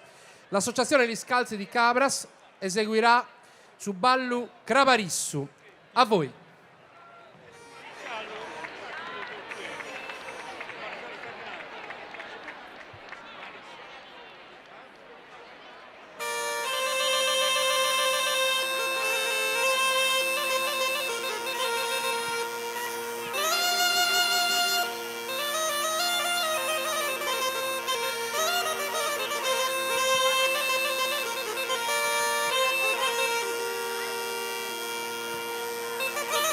l'associazione Gli Scalzi di Cabras eseguirà su Ballu Cravarissu. A voi.
Thank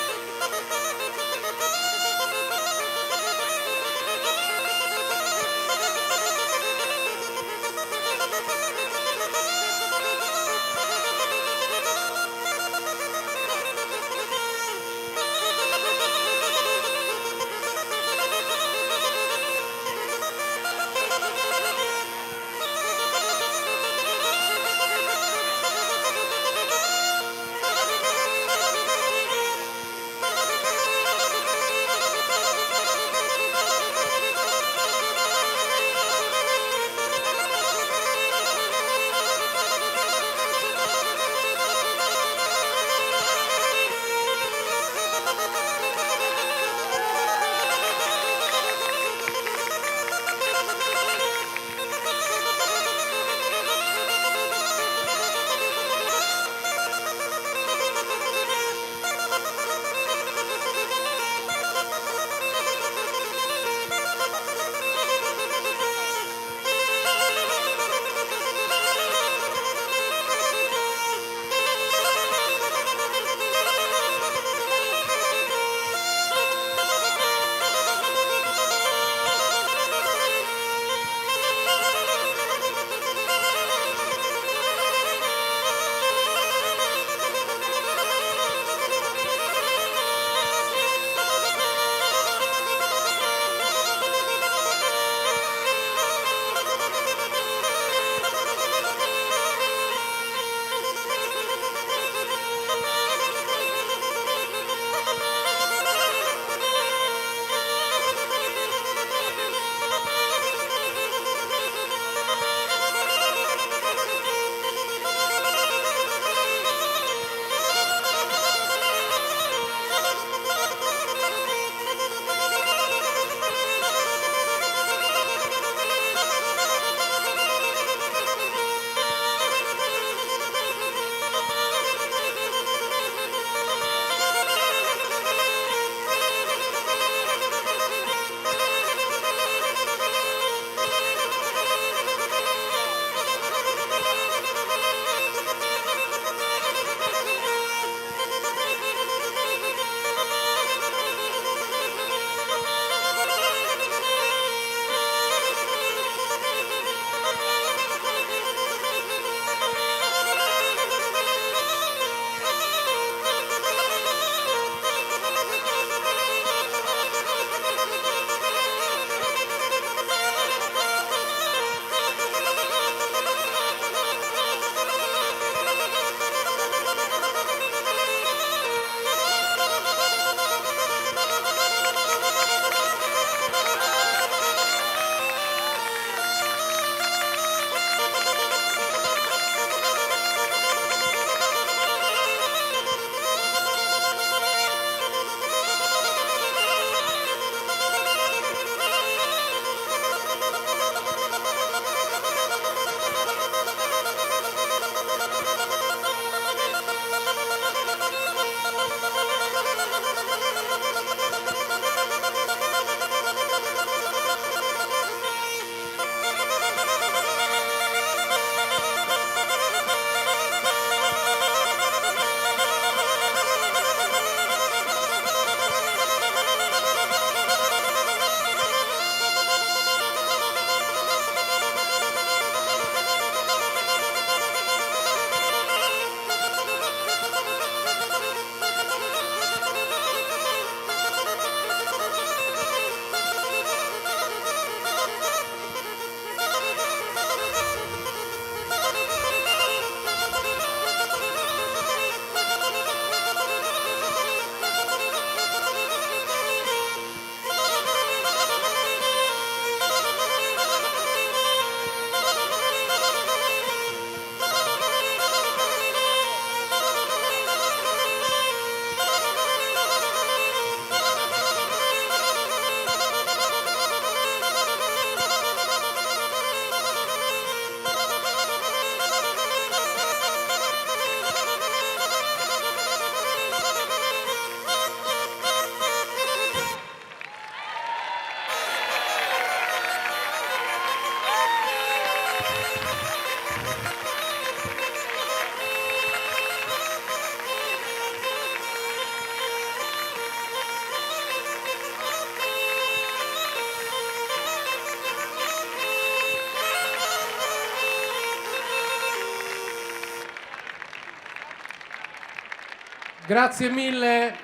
Grazie mille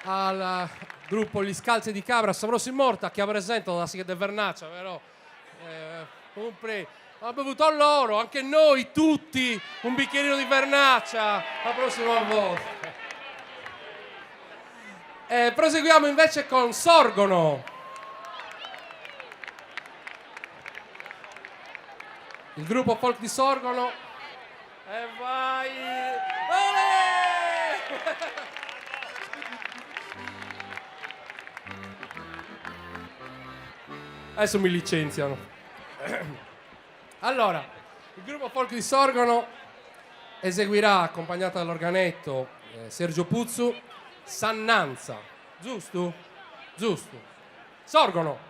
al gruppo Gli Scalzi di Cabra, Savrosi Morta, che ha presentato la sigla del Vernaccia, vero? Ha bevuto loro, anche noi tutti, un bicchierino di Vernaccia la prossima volta. Proseguiamo invece con Sorgono. Il gruppo folk di Sorgono. E vai! Olè! Adesso mi licenziano. Allora, il gruppo folk di Sorgono eseguirà, accompagnato dall'organetto Sergio Puzzu, Sannanza. Giusto? Giusto. Sorgono.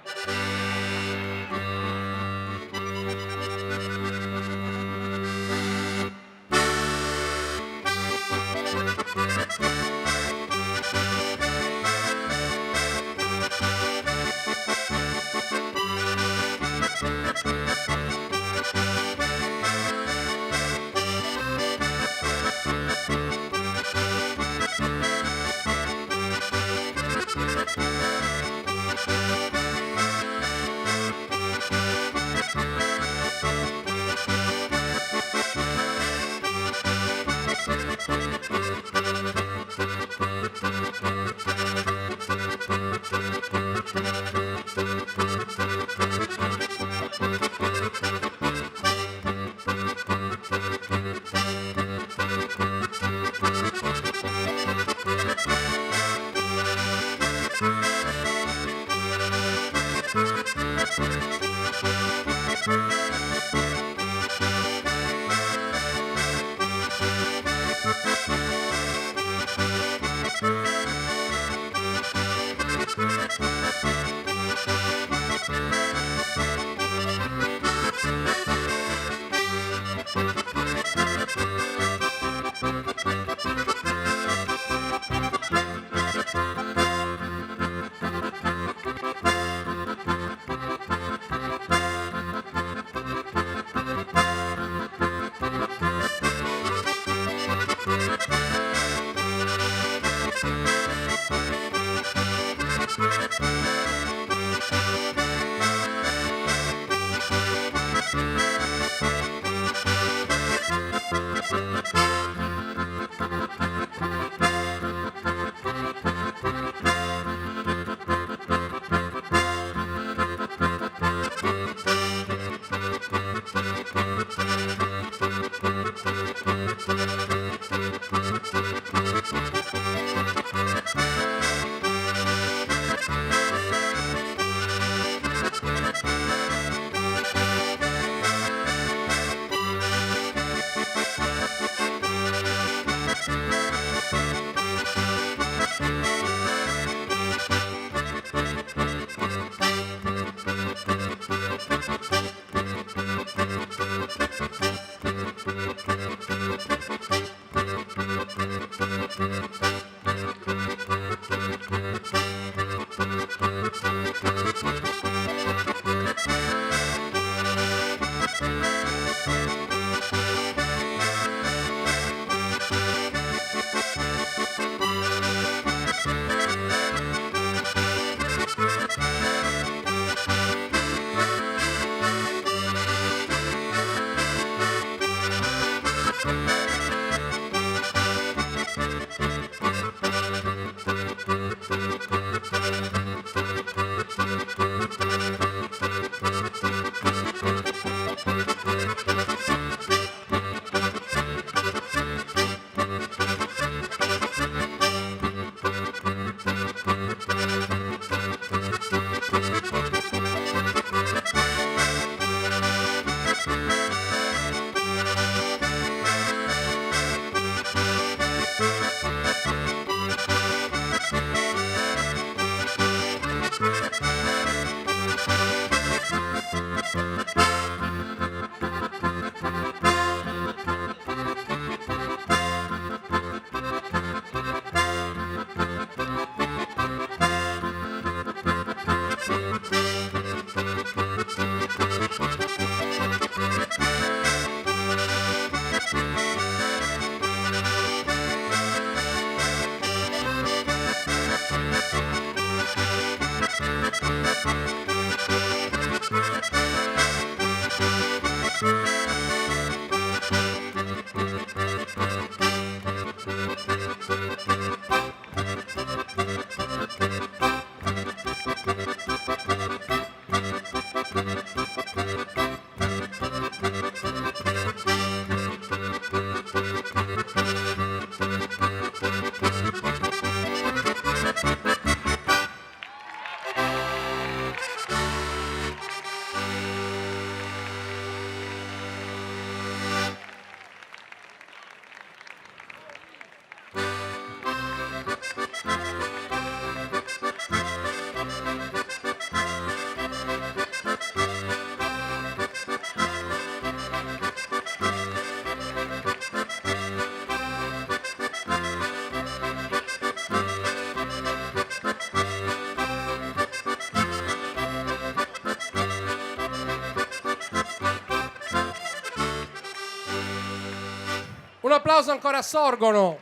Un applauso ancora a Sorgono.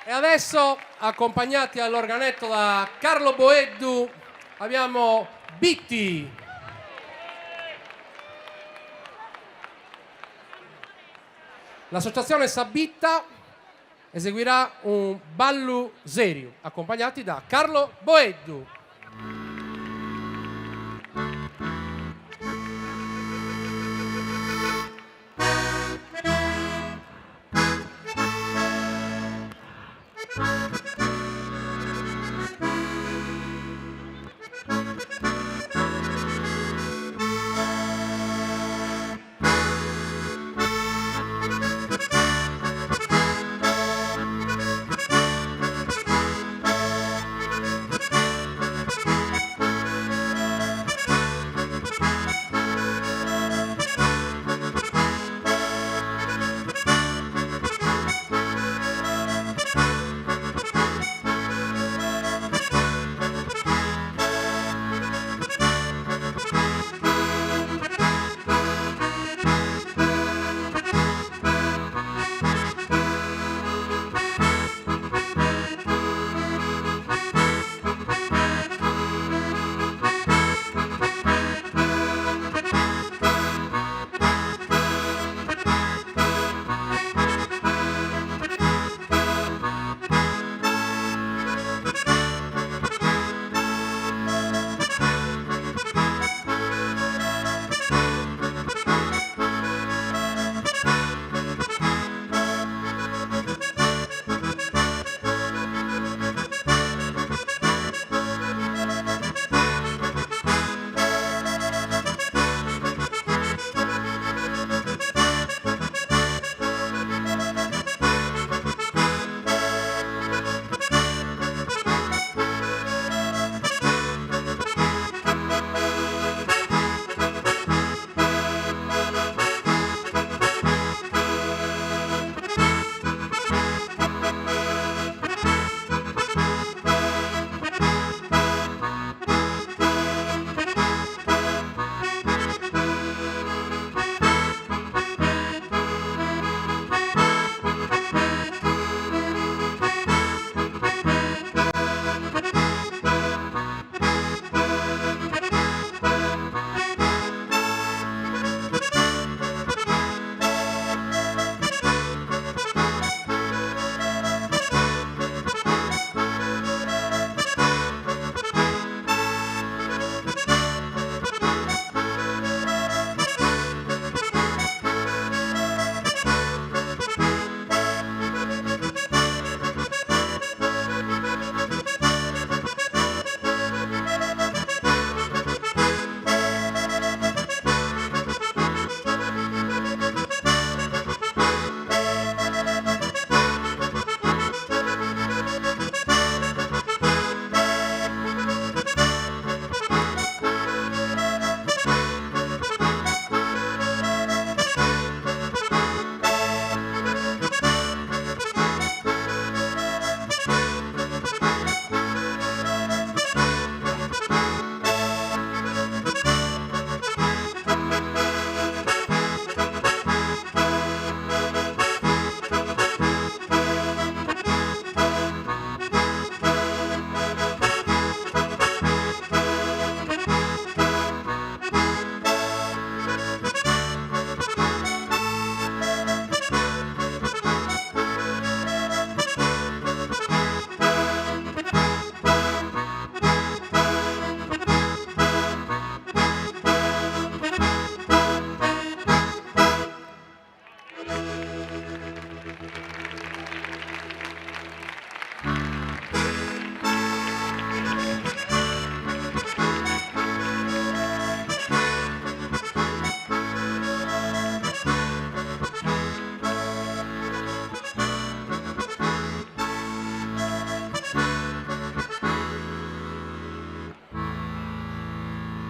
E adesso, accompagnati all'organetto da Carlo Boeddu, abbiamo Bitti. L'associazione Sabitta eseguirà un ballo serio, accompagnati da Carlo Boeddu.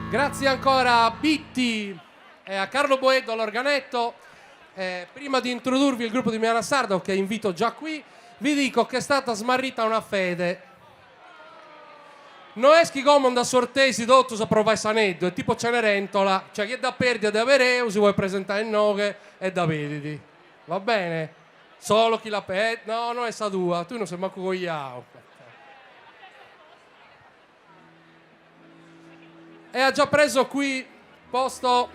Grazie ancora a Bitti e a Carlo Boeddu all'organetto. Prima di introdurvi il gruppo di Milano Sardo, che invito già qui, vi dico che è stata smarrita una fede. Non è che come da sortesi tutto si prova saneddo, è tipo Cenerentola, cioè chi è da perdere da avere, si vuole presentare in nome e da vediti. Va bene? Solo chi la pet. No, non è Sadua, tu non sei manco cogliao. E ha già preso qui posto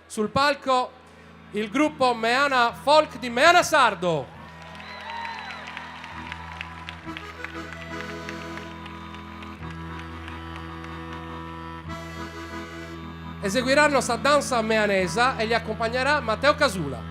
sul palco il gruppo Meana Folk di Meana Sardo. Eseguiranno sta danza meanesa e li accompagnerà Matteo Casula.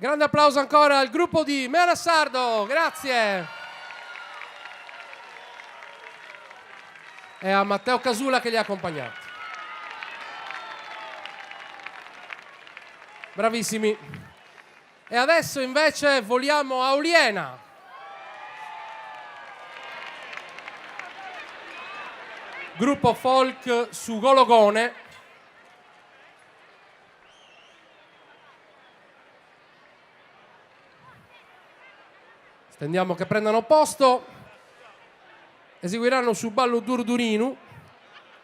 Grande applauso ancora al gruppo di Mea Sardo, grazie. E a Matteo Casula che li ha accompagnati. Bravissimi. E adesso invece voliamo a Oliena. Gruppo folk su Gologone. Stendiamo che prendano posto. Eseguiranno su ballo Durdurinu,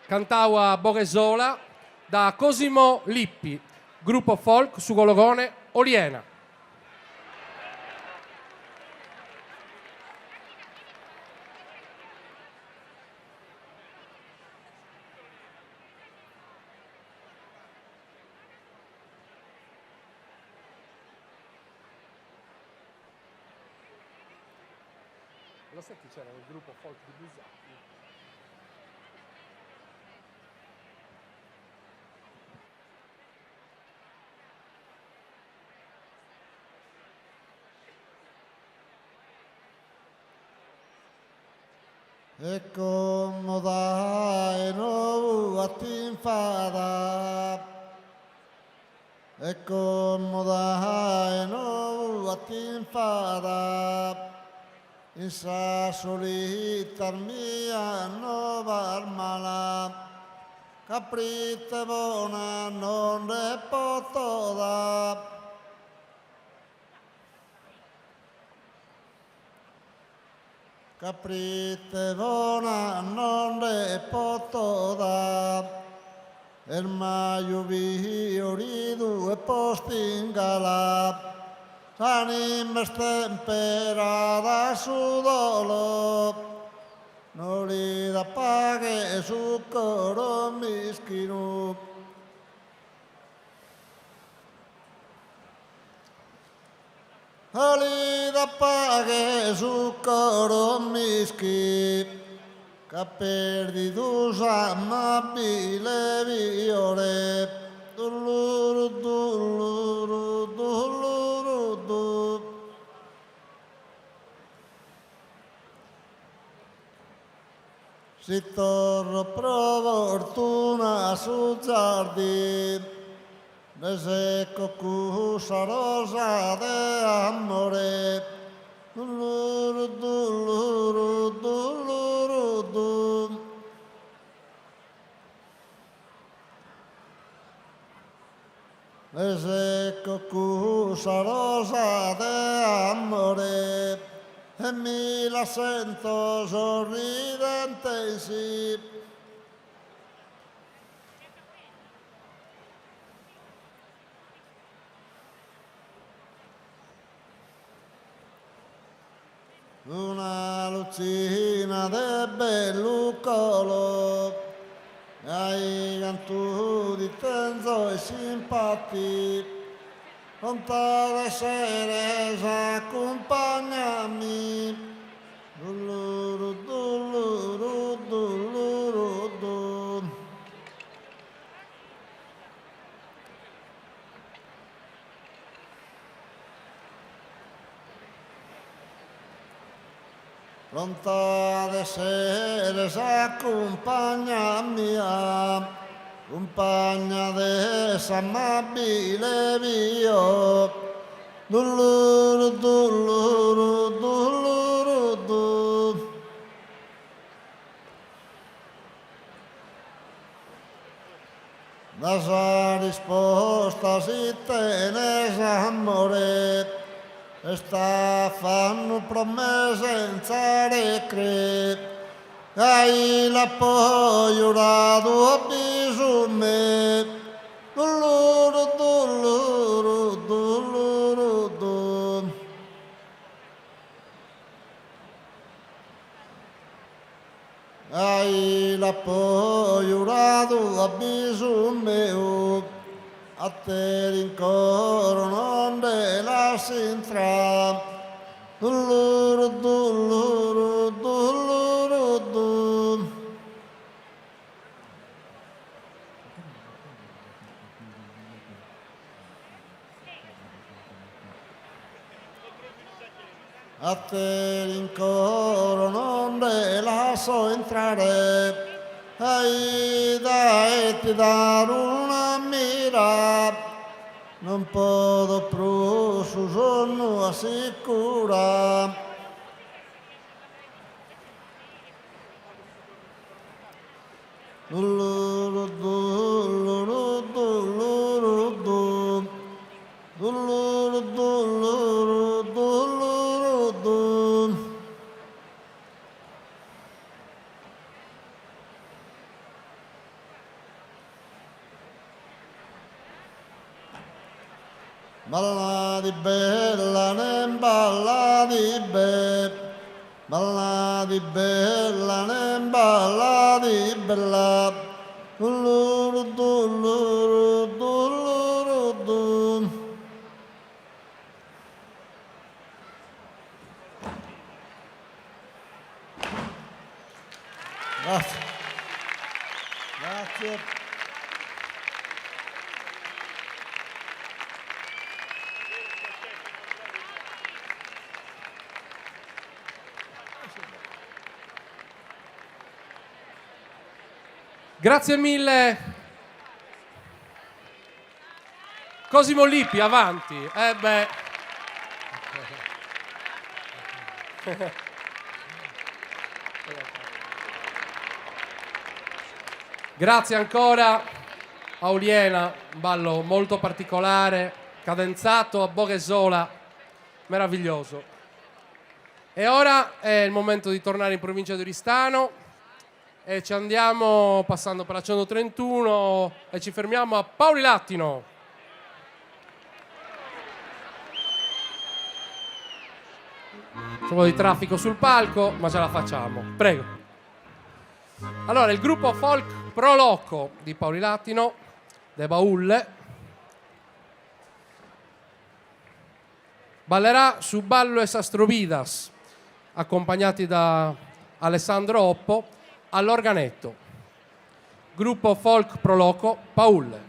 cantaua Boghesola, da Cosimo Lippi, gruppo folk su Gologone, Oliena. Lo sai chi c'era nel gruppo folk di Busacchi?
E comoda e no attinfada, e comoda e no attinfada, in sa solita mia nova armala, caprite buona non ne poto da. Caprite buona non ne poto da, il maio vi due posti in gala, anima stemperata su dolo, non li da paghe su coro mischino. Ali da paghe su coro mischi, che perdi tu amabile viole, dulluru dulluru dulluru du. Si torno pro fortuna su giardino, ne secco cusa rosa de amore, dulluru dulluru dulluru du. Ne secco cusa rosa de amore, e mi la sento sorridente sì. Una lucina de bellucolo, ai cantu di tenzo e simpati, lontane sere accompagnami, dulluru dulluru dulluru du. Lontane sere accompagnami, compagna d'amabile mio, dulluru dulluru dulluru du. La sua risposta si tenne amore, e sta fanno promesse senza recre, ai la poi giurato bisume, dulluru dulluru dulluru du. Ai la poi giurato bisume, a te rincoro non de la sintra, dulluru dulluru dulluru du. a te in coro non te la so entrare, Aida e ti dar una mira, non posso più su sonno assicura. Balla di bella, ne balla di be, balla di bella, ne balla di bella, dulluru dulluru dulluru dun. Grazie. Grazie.
Grazie mille. Cosimo Lippi, avanti. Beh. Grazie ancora a Oliena, un ballo molto particolare, cadenzato a Boghesola, meraviglioso. E ora è il momento di tornare in provincia di Oristano. E ci andiamo passando per la 131 e ci fermiamo a Paoli Lattino. C'è un po' di traffico sul palco, ma ce la facciamo. Prego. Allora, il gruppo folk Pro Loco di Paoli Lattino, De Baulle, ballerà su Ballo e Sastrovidas, accompagnati da Alessandro Oppo all'organetto. Gruppo folk Pro Loco, Paulle.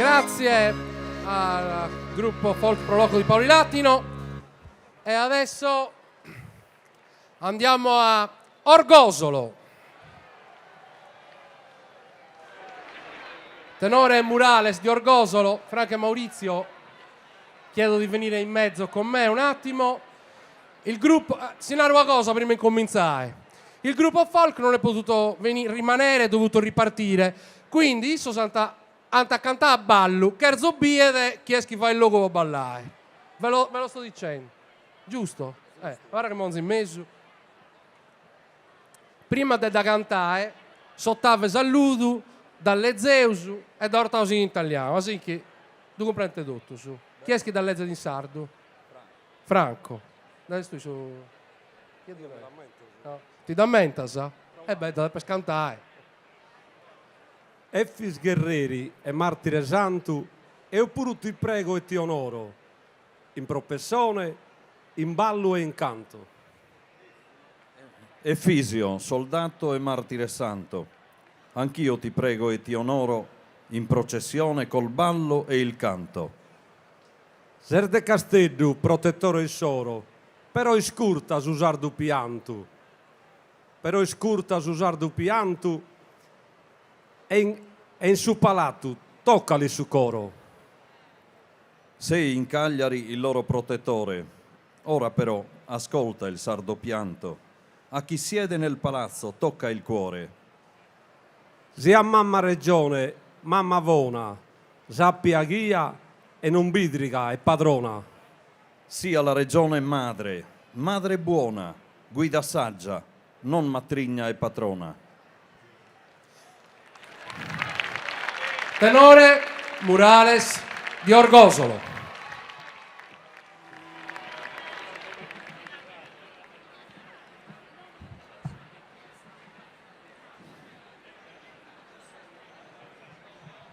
Grazie al gruppo Folk Proloco di Paoli Latino. E adesso andiamo a Orgosolo. Tenore Murales di Orgosolo. Franco e Maurizio, chiedo di venire in mezzo con me un attimo. Il gruppo, Sinaro una cosa prima di cominciare. Il gruppo folk non è potuto rimanere, è dovuto ripartire. Quindi sono andati a cantare a ballo. Cherzo biede, chi è che fa il logo per ballare. Ve lo sto dicendo. Giusto? Guarda che monzi in mezzo. Prima da cantare, sottave saluto dalle Zeus e da ortausi in italiano. Così che tu comprendi tutto. Su. Chi è che da legge in sardo? Franco. Adesso su. No. Ti dà menta, sa? Beh, per cantare.
Effis Guerreri e Martire Santu, io pure ti prego e ti onoro, in professione, in ballo e in canto.
Effisio, soldato e martire santo, anch'io ti prego e ti onoro, in processione col ballo e il canto.
Ser de Castello, protettore il soro, però iscurta usar du piantu, però iscurta usar du piantu, e in su palato, toccali su coro.
Sei in Cagliari il loro protettore, ora però ascolta il sardo pianto, a chi siede nel palazzo tocca il cuore.
Sia mamma regione, mamma vona, sappia ghia e non bidriga e padrona.
Sia la regione madre, madre buona, guida saggia, non matrigna e patrona.
Tenore Murales di Orgosolo.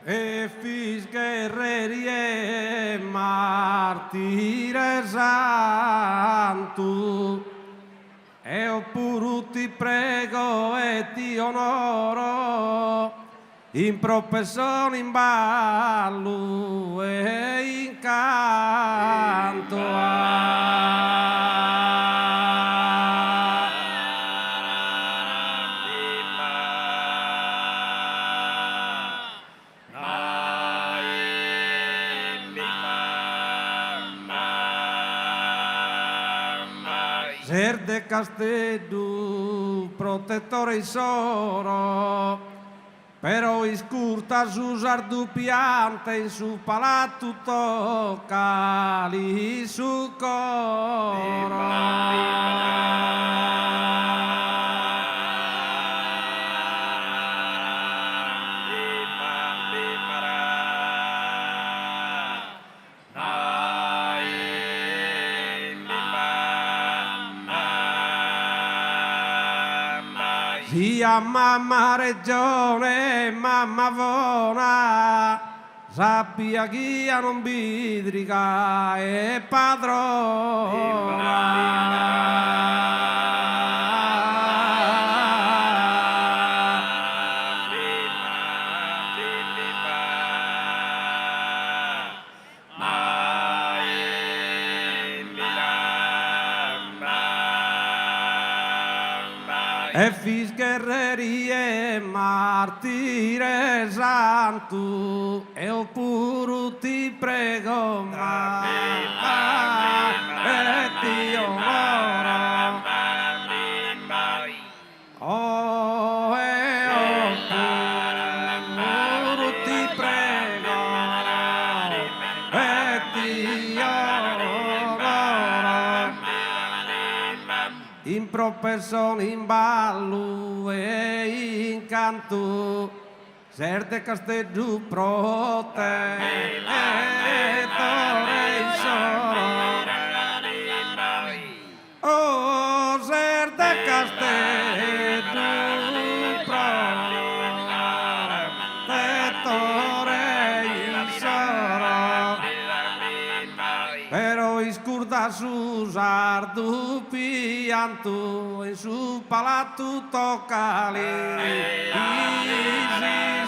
Effis Guerreri e Martire Santu, io pure ti prego e ti onoro, in professione, in ballo e in canto. Ser de Castello, protettore soro, però iscurta usar du piante in su palato toccali su coro. Sia mamma regione, mamma vona, sappia chi non bidriga e Effis Guerreri e Martire Santu, io pure ti prego, ma e ti onoro. Oh, io pure ti prego, e ti onoro. In professione, in ballo e in canto, ser de Castello protettore il soro. Oh, ser de Castello protettore il soro. Però iscurda su sardu pianto e su palato toccali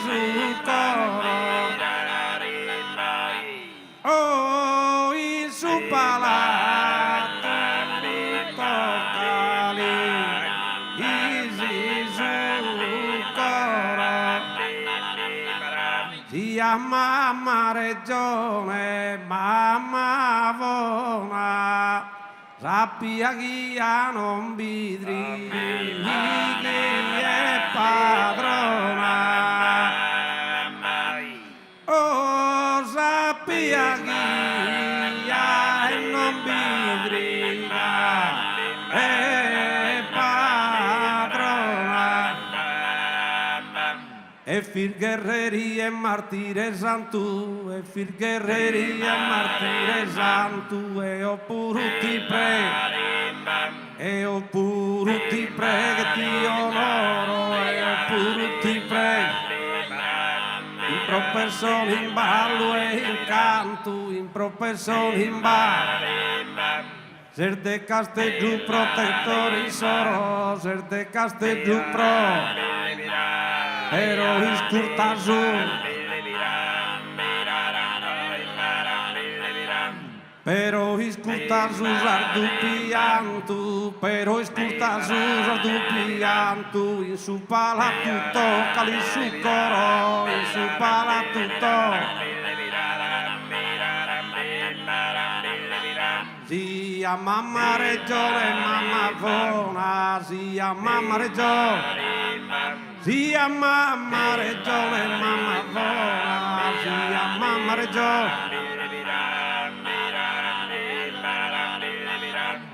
su coro. sia mamma regione, mamma vona, sappia chi non vidri, chi è padrona. Oh, sappia chi non vidri, è padrona. E fil guerreri e martire santu, e fil guerreri e martire santu, e oppure ti prego, e oppure ti prego che ti onoro, e oppure ti prego. In pro persone in ballo e in canto, in pro persone in ballo. Ser de Castellu protettori soro, ser de Castellu pro. Pero iscurtazu, pero iscurtazu sardu piantu, pero iscurtazu sardu piantu, in su palatuto, cali su coro, in su palatuto. Sia mamma regione, mamma vona, sia mamma regione. Sia mamma regione, mamma vona, sia mamma regione.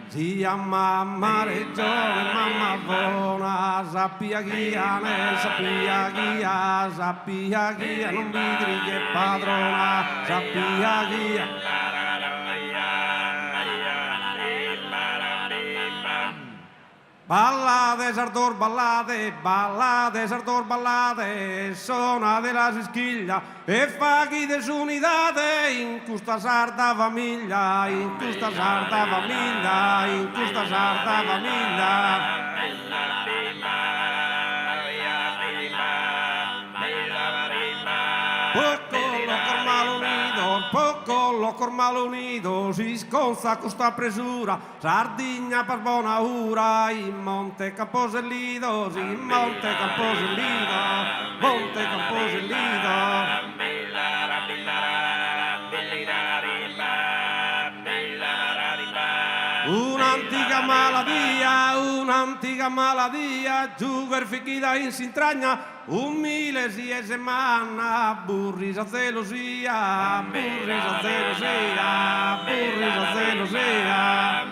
Sia mamma regione, mamma vona, sappia chi non vidri che padrona, sappia chi. Ballade, sardor, ballade, ballade, sardor, ballade, sona della sischiglia e faghi de sunidade in questa sarda famiglia, in questa sarda famiglia, in questa sarda famiglia. Poco lo cormalo unido, si sconza questa presura, Sardigna per buona ura, in Monte Camposellido, in Monte Camposellido, Monte Camposellido. Un'antica maladia, giù per fichida in s'intragna, un milesi e semana, burrisa zelosia, burrisa zelosia, burrisa zelosia.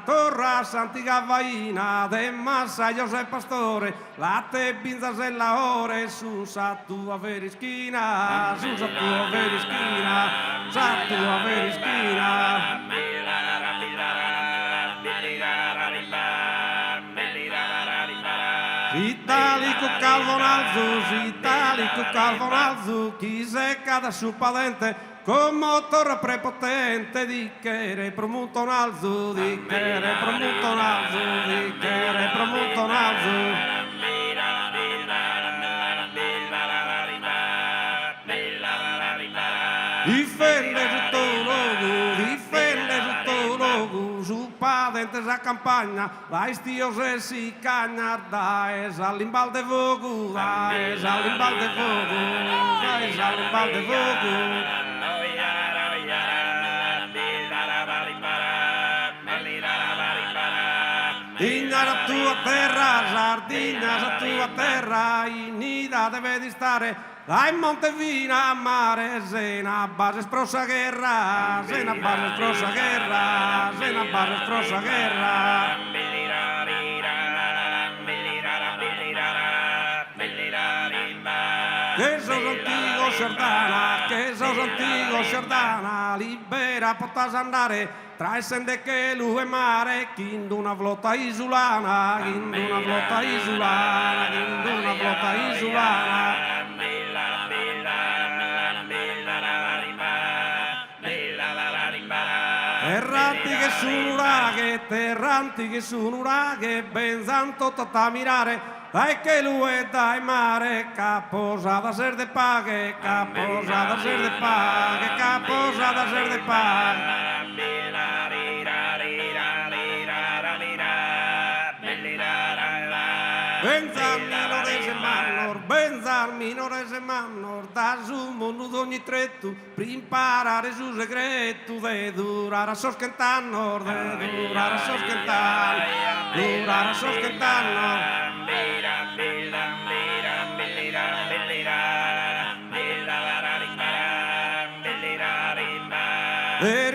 Torra Santica Vaina, de Massa José Pastore, la te binzasella ore, su sa tua verischina, su sa tua verischina, sa tua verischina. Italico calvonalzu, chi secca da su padente, con motore prepotente, di che re promuto un alzo, di che re promuto un alzo, di che re promuto un alzo. Difende tutto logo, su padente sa campagna, la istio se si cagna, da esa l'imbal de vogu, da esa l'imbal de vogu, da esa l'imbal de vogu. Sardegna la tua terra, Sardegna la tua terra, in Ida deve di stare, là in Montevina a mare, Sena base sprossa guerra, Sena base sprossa guerra, Sena base sprossa guerra. Che sos antico Sardana, libera potas andare, tra essende che lu e mare, chindo una flotta isolana, chindo una flotta isolana, chindo una flotta isolana. Terranti che sono uraghe, ben santo a mirare, dai che lui è dai mare, caposa da ser de paghe, caposa da ser de paghe, caposa da ser de paghe. Benzar minore se mannor, benzar minore se mannor, da su mondo d'ogni tretto, per imparare su segreto, de durare a soschentannor, de durare a soschentannor, durare a soschentannor. De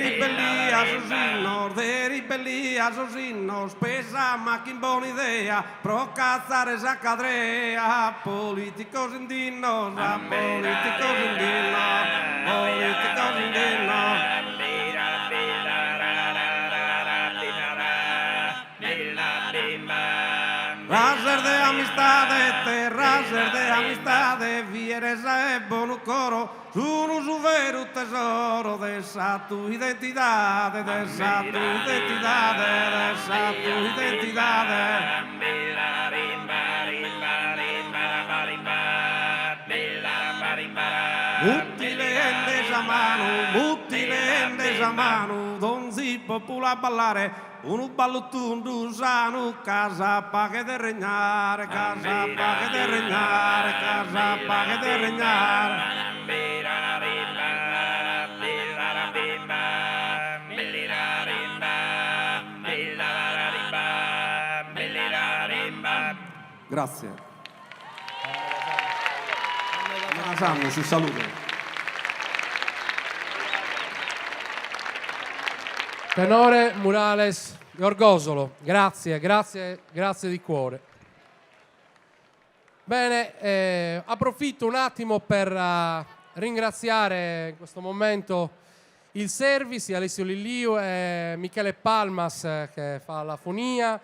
ribellia sosinno, spesa ma che buona idea, pro cazzare s'accadrea, politicos indinnos, a politicos indinnos, politicos indinnos. Raser de amistade, terraser de amistade, vieresa e buon coro, sono su vero tesoro dessa tua identità, dessa tua identità, dessa tua identità. Mutti le ende a mano, don si popula a ballare, uno ballo tundu sanu, casa paga de regnare, casa paga de regnare, casa paga de regnare. Grazie. Sanno, si saluta.
Tenore Murales Gorgosolo, grazie di cuore. Bene, approfitto un attimo per ringraziare in questo momento il service, Alessio Lilliu e Michele Palmas che fa la fonia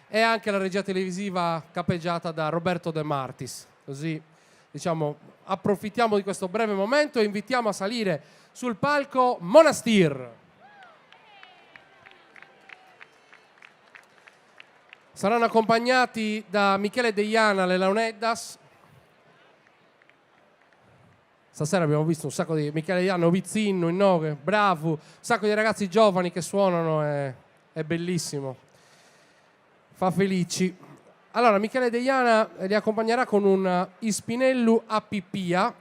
e anche la regia televisiva capeggiata da Roberto De Martis. Così, diciamo, approfittiamo di questo breve momento e invitiamo a salire sul palco Monastir. Saranno accompagnati da Michele Deiana alle Launeddas. Stasera abbiamo visto un sacco di Michele Deiana, Vizzino, Innoghe, Bravo, un sacco di ragazzi giovani che suonano, è bellissimo. Fa felici. Allora, Michele Deiana li accompagnerà con un Ispinellu a Pippia.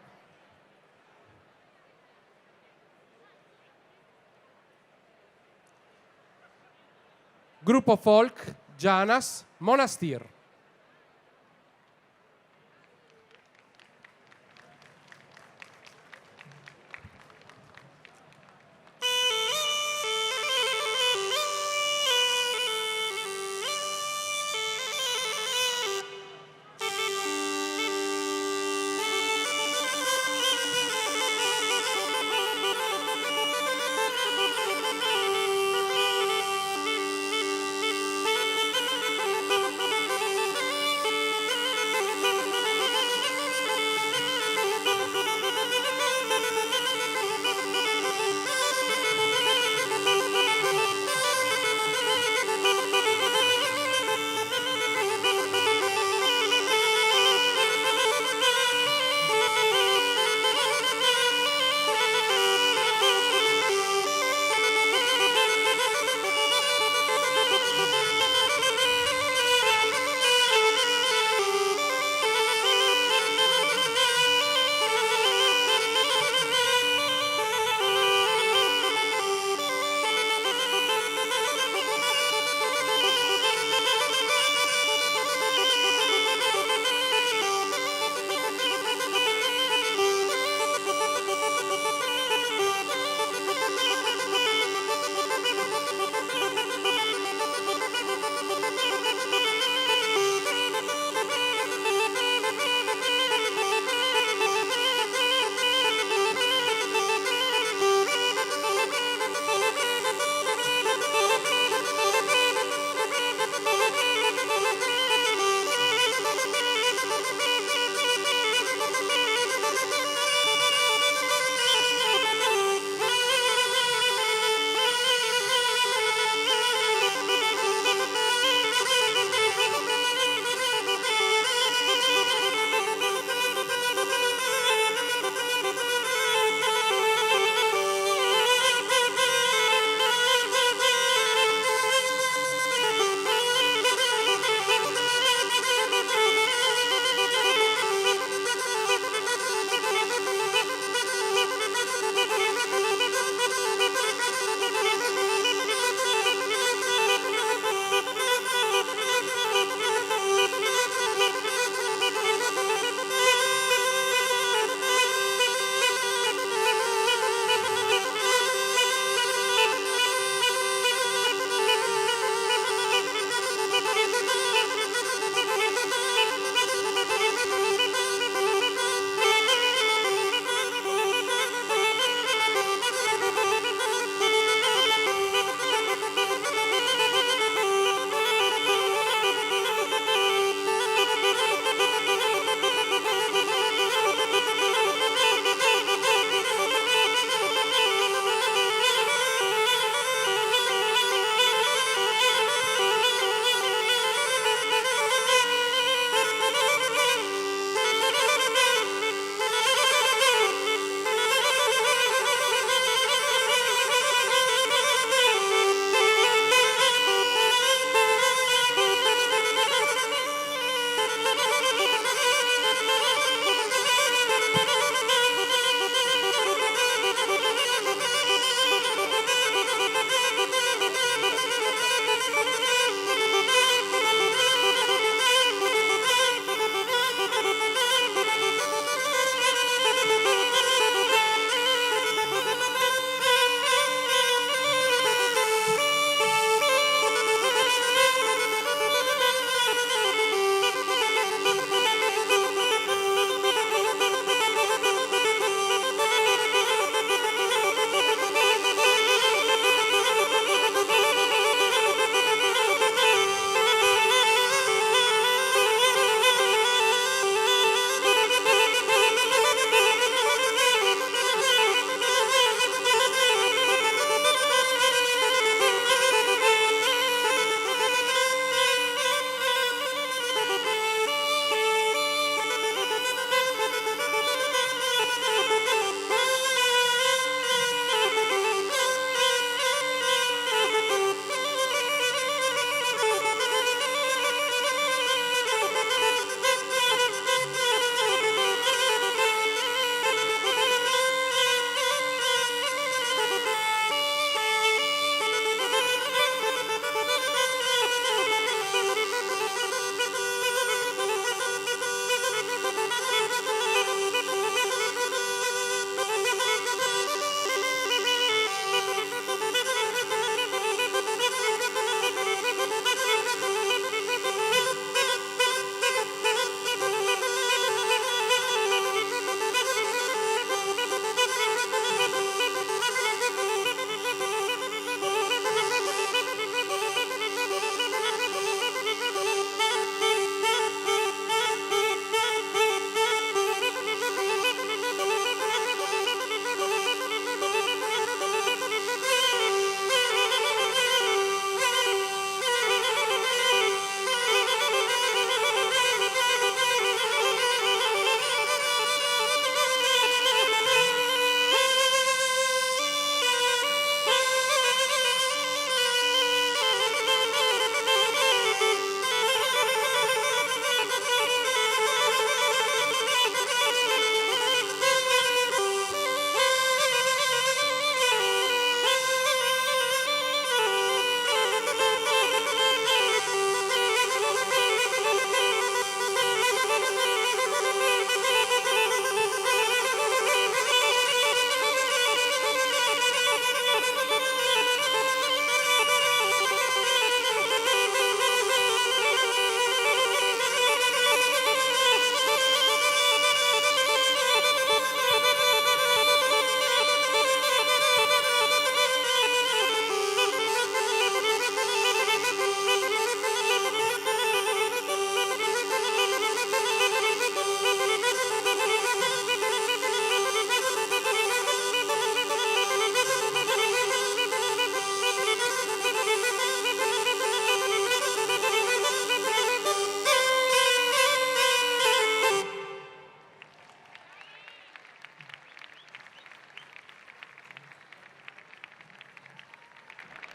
Gruppo folk, Janas, Monastir.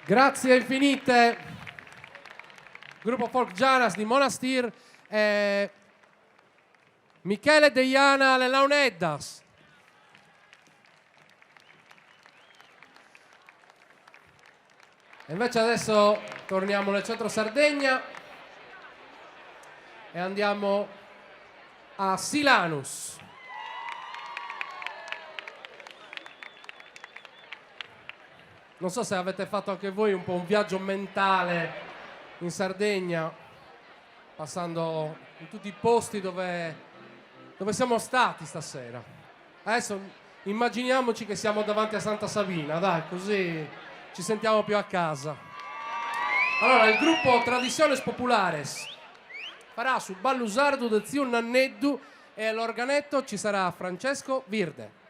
Grazie infinite. Gruppo Folk Janas di Monastir e Michele Deiana alle Launeddas. E invece adesso torniamo nel centro Sardegna e andiamo a Silanus. Non so se avete fatto anche voi un po' un viaggio mentale in Sardegna, passando in tutti i posti dove siamo stati stasera. Adesso immaginiamoci che siamo davanti a Santa Sabina, dai, così ci sentiamo più a casa. Allora, il gruppo Tradiciones Populares farà sul ballusardo de zio Nanneddu e all'organetto ci sarà Francesco Virde.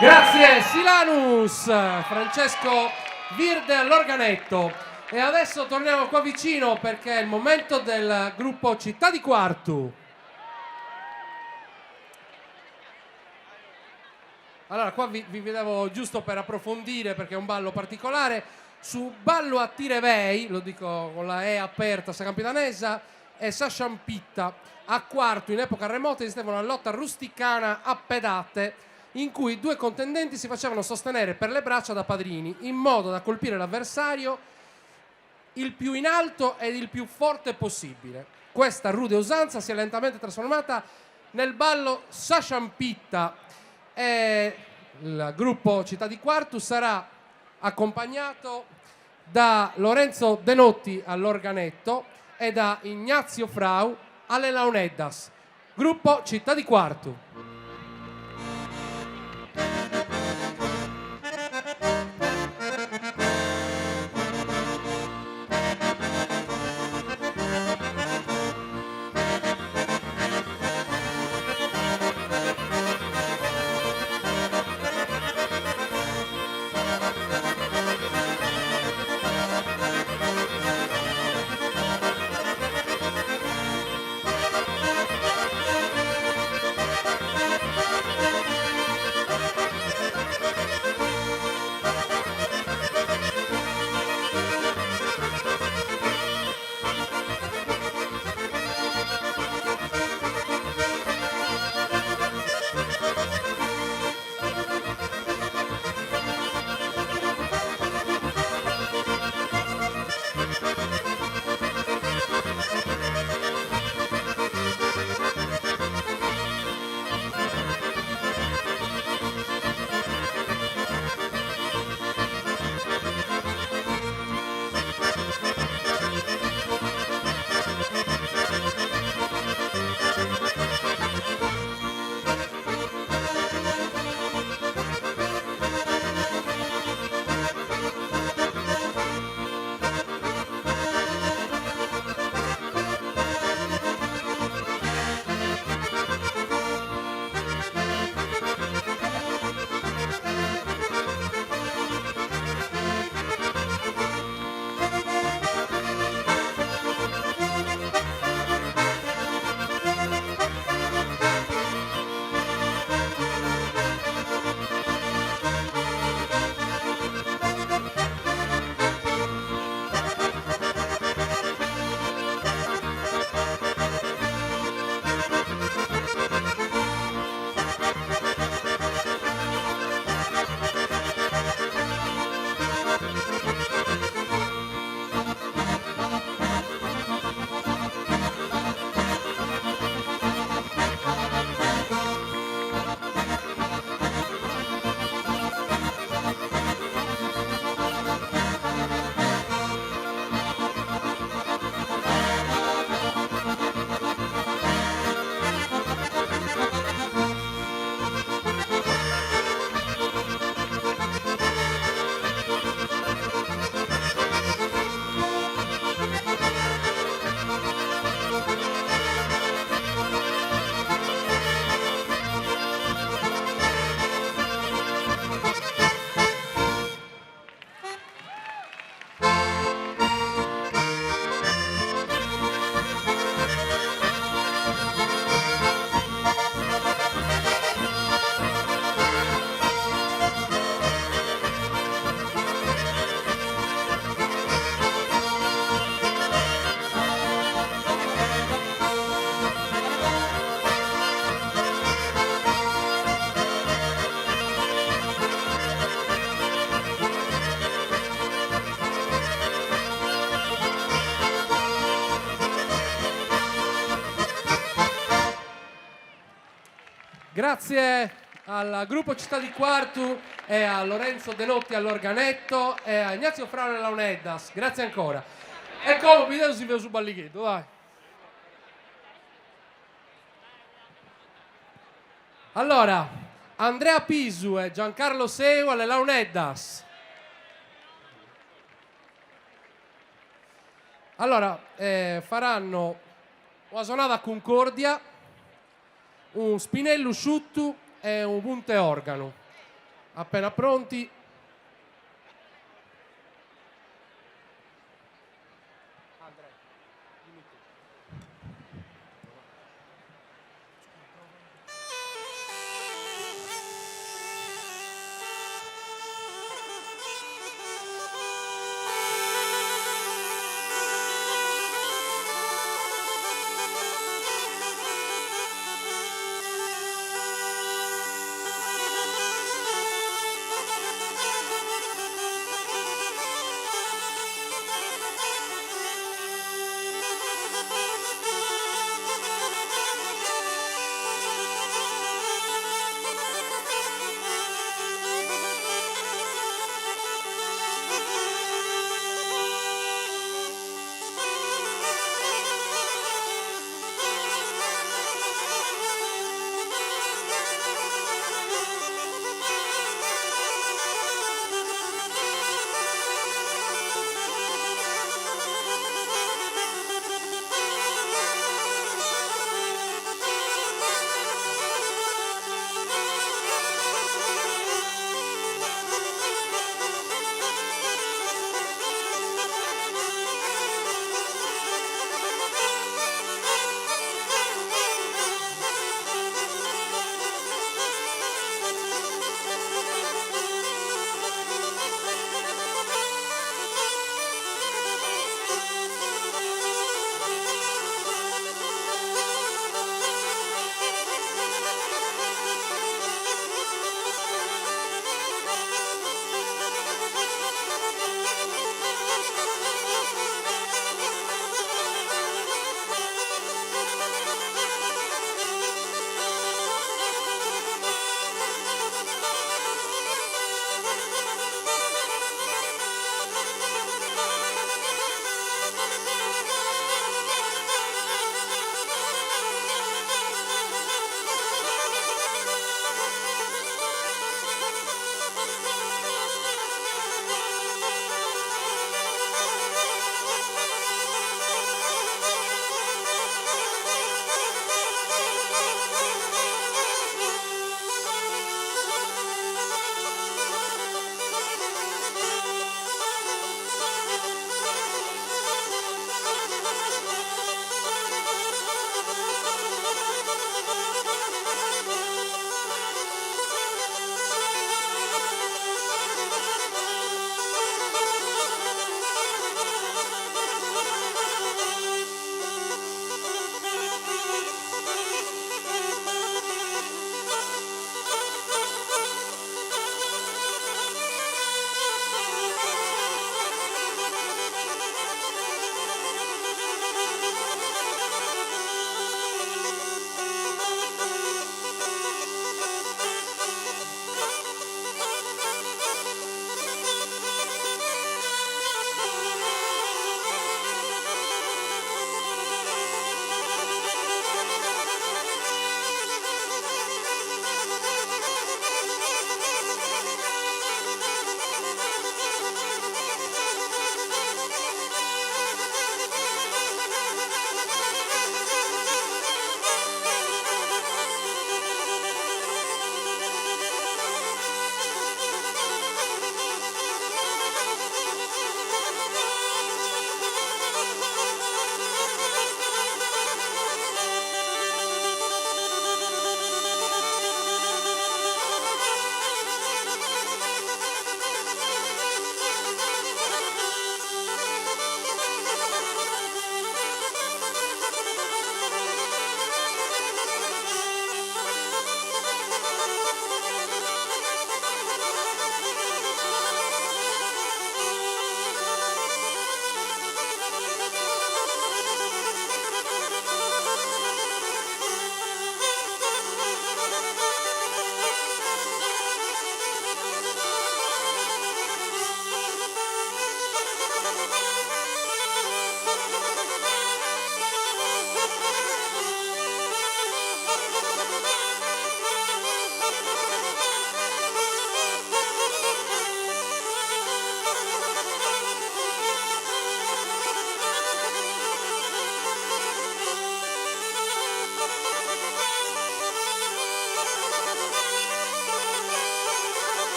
Grazie Silanus, Francesco Virde all'organetto. E adesso torniamo qua vicino perché è il momento del gruppo Città di Quartu. Allora, qua vi vedevo giusto per approfondire perché è un ballo particolare. Su ballo a Tirevei, lo dico con la E aperta, sa capitanesa, e Sasciampitta a Quartu in epoca remota esisteva una lotta rusticana a pedate in cui i due contendenti si facevano sostenere per le braccia da padrini in modo da colpire l'avversario il più in alto ed il più forte possibile. Questa rude usanza si è lentamente trasformata nel ballo Sasciampitta e il gruppo Città di Quartu sarà accompagnato da Lorenzo Denotti all'organetto e da Ignazio Frau alle launeddas. Gruppo Città di Quartu. Grazie al gruppo Città di Quartu e a Lorenzo Denotti all'organetto e a Ignazio Frau alla launeddas. Grazie ancora. E come video si vede sul ballichetto, vai. Allora, Andrea Pisu e Giancarlo Seu alle launeddas. Allora, faranno una sonata Concordia, un spinello sciutto e un punte organo. Appena pronti.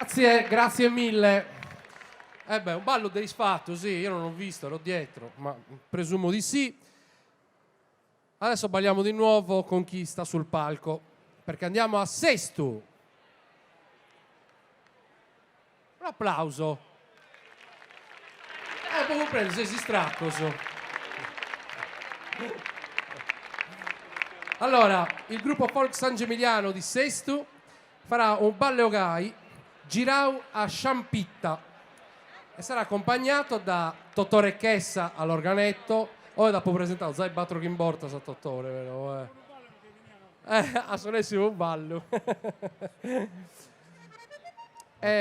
Grazie mille. Un ballo disfatto, sì, io non ho visto, ero dietro, ma presumo di sì. Adesso balliamo di nuovo con chi sta sul palco, perché andiamo a Sestu. Un applauso. Proprio preso, sei distratto. Allora, il gruppo folk San Gimigliano di Sestu farà un ballo gai Girau a Sciampitta e sarà accompagnato da Tottore Chessa all'organetto. Dopo presentato Zai Batro Chimborta sa Tottore, vero? A sonessimo un ballo.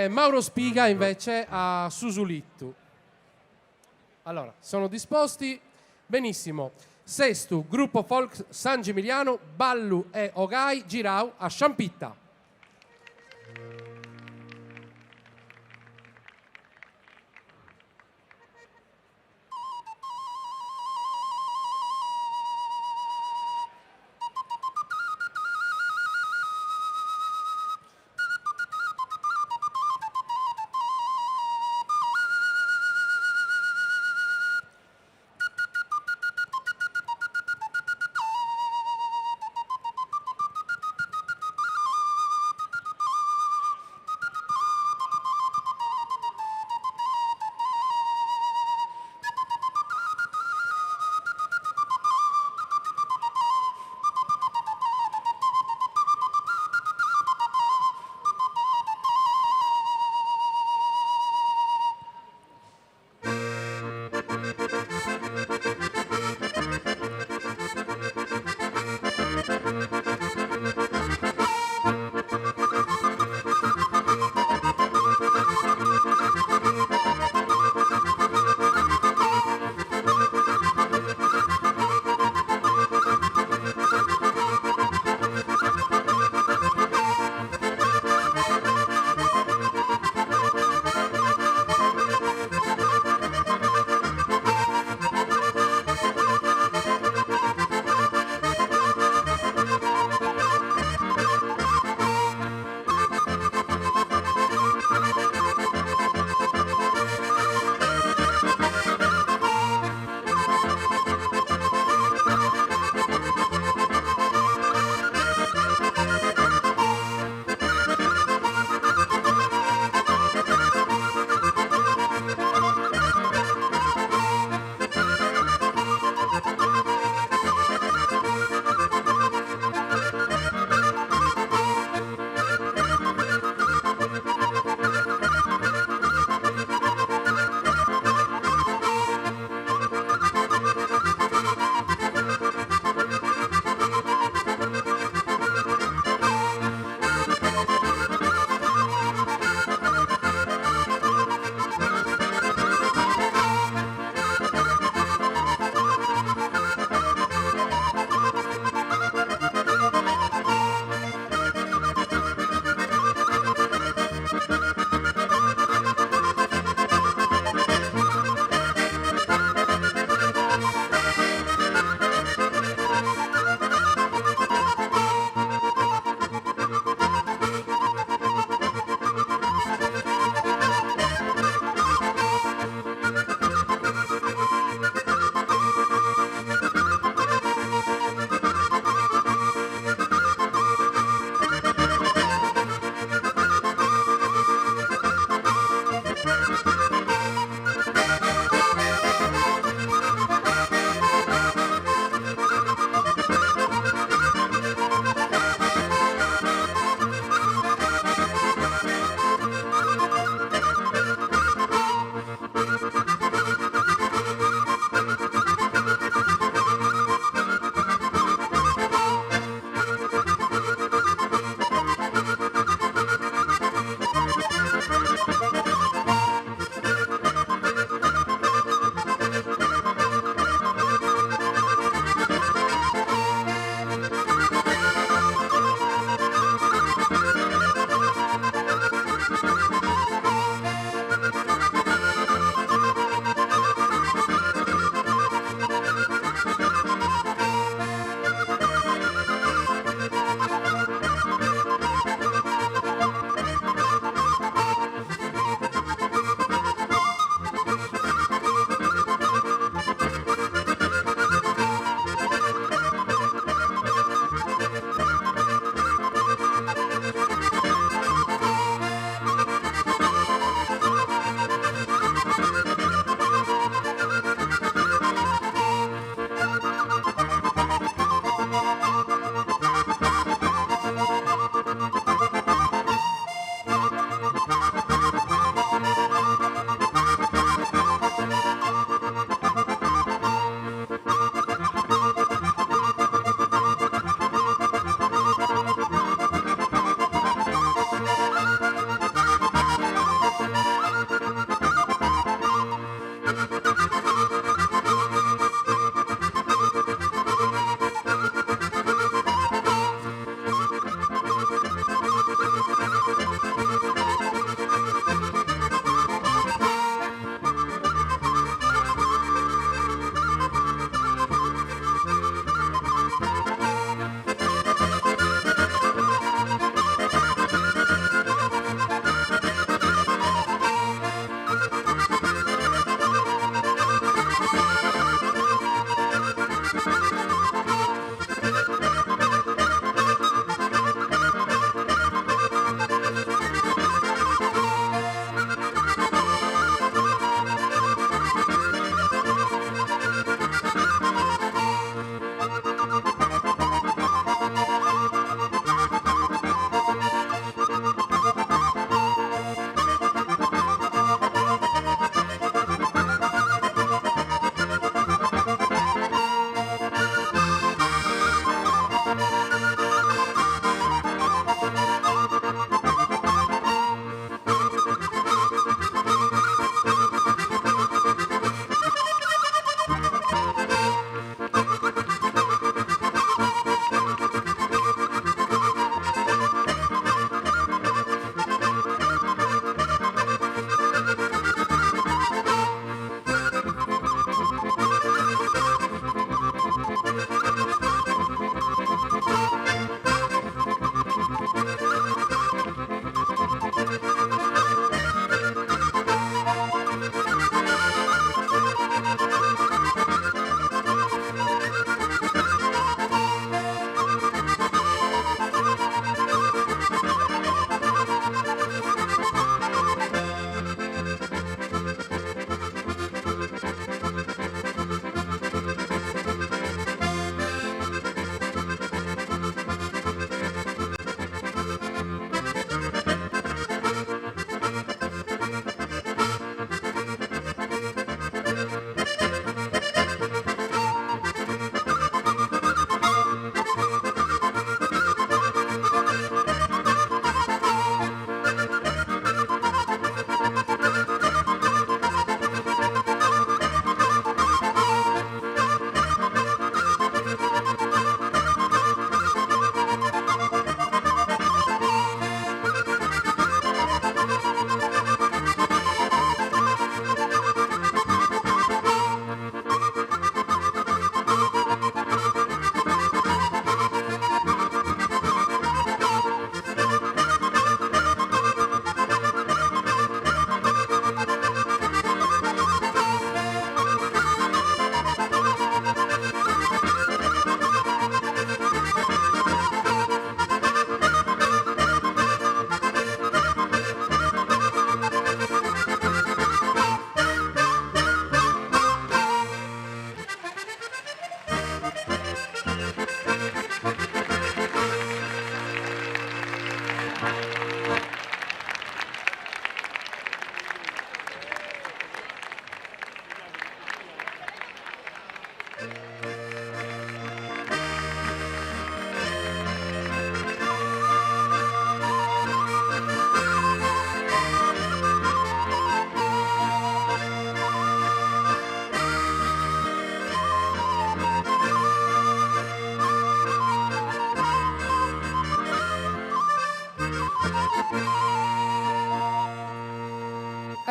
Mauro Spiga invece a Susulittu. Allora, sono disposti? Benissimo. Sestu, gruppo folk San Gimigliano, ballu e ogai Girau a Sciampitta.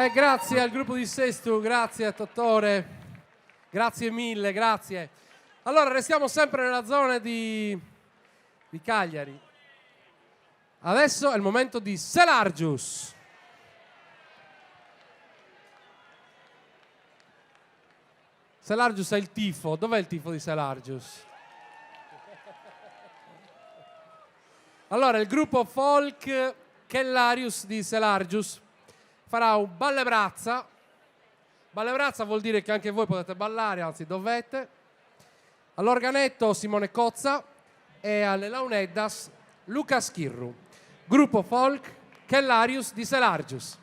Grazie al gruppo di Sestu, grazie a Dottore, grazie mille, grazie. Allora, restiamo sempre nella zona di Cagliari. Adesso è il momento di Selargius. Selargius è il tifo. Dov'è il tifo di Selargius? Allora, il gruppo folk Kellarius di Selargius farà un ballebrazza. Ballebrazza vuol dire che anche voi potete ballare, anzi dovete. All'organetto Simone Cozza e alle launeddas Luca Schirru. Gruppo folk Kellarius di Selargius.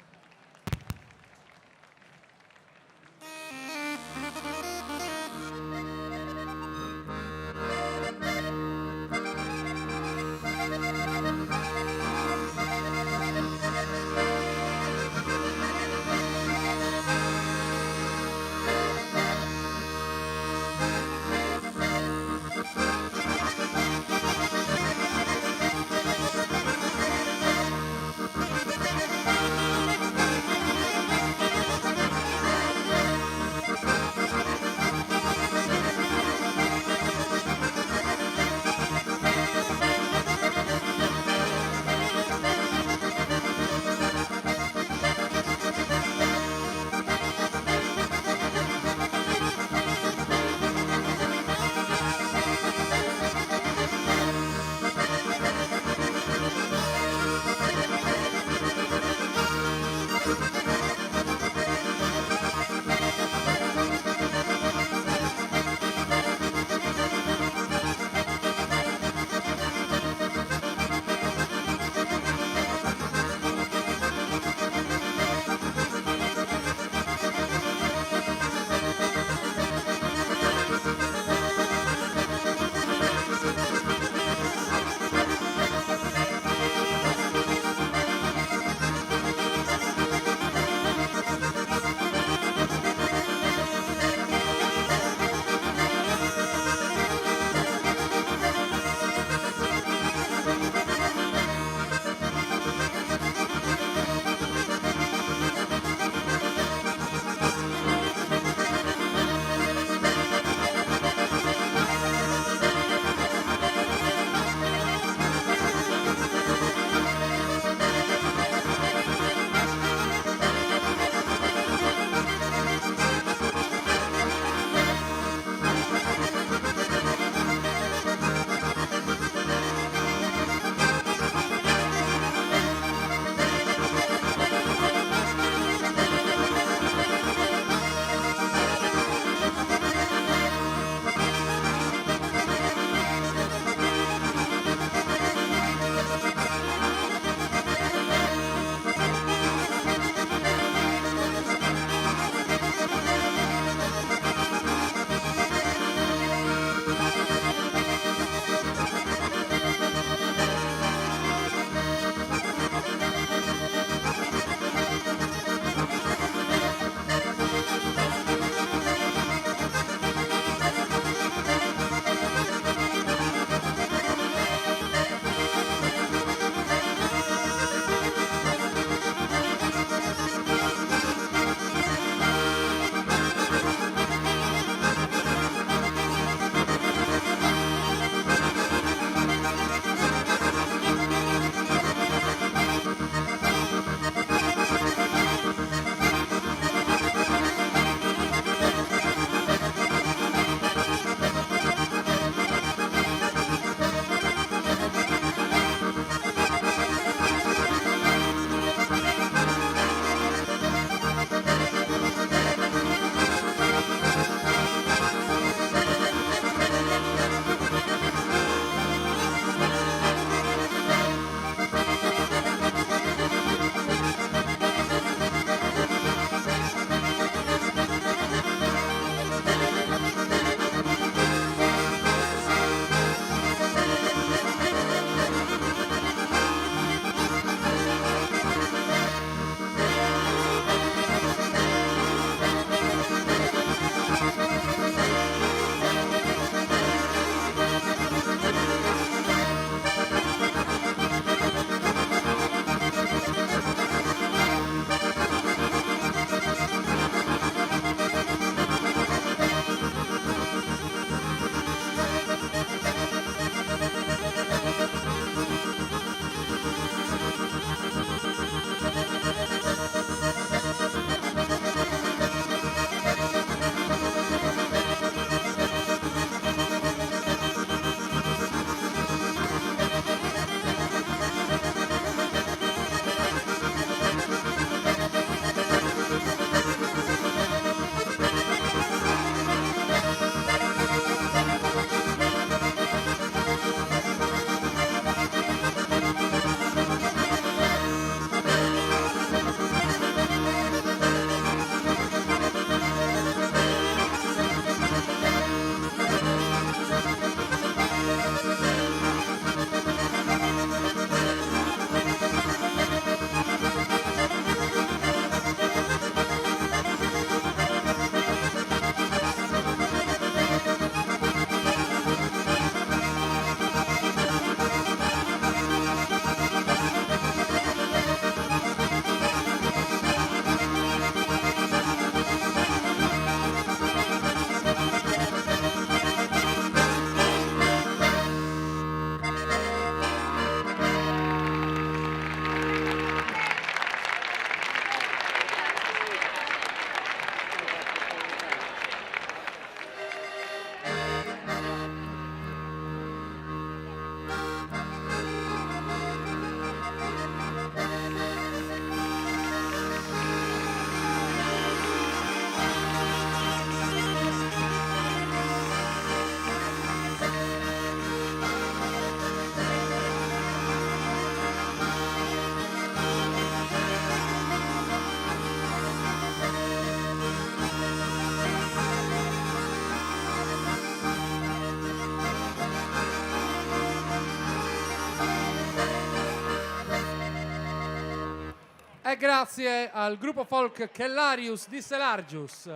grazie al gruppo folk Kellarius di Selargius.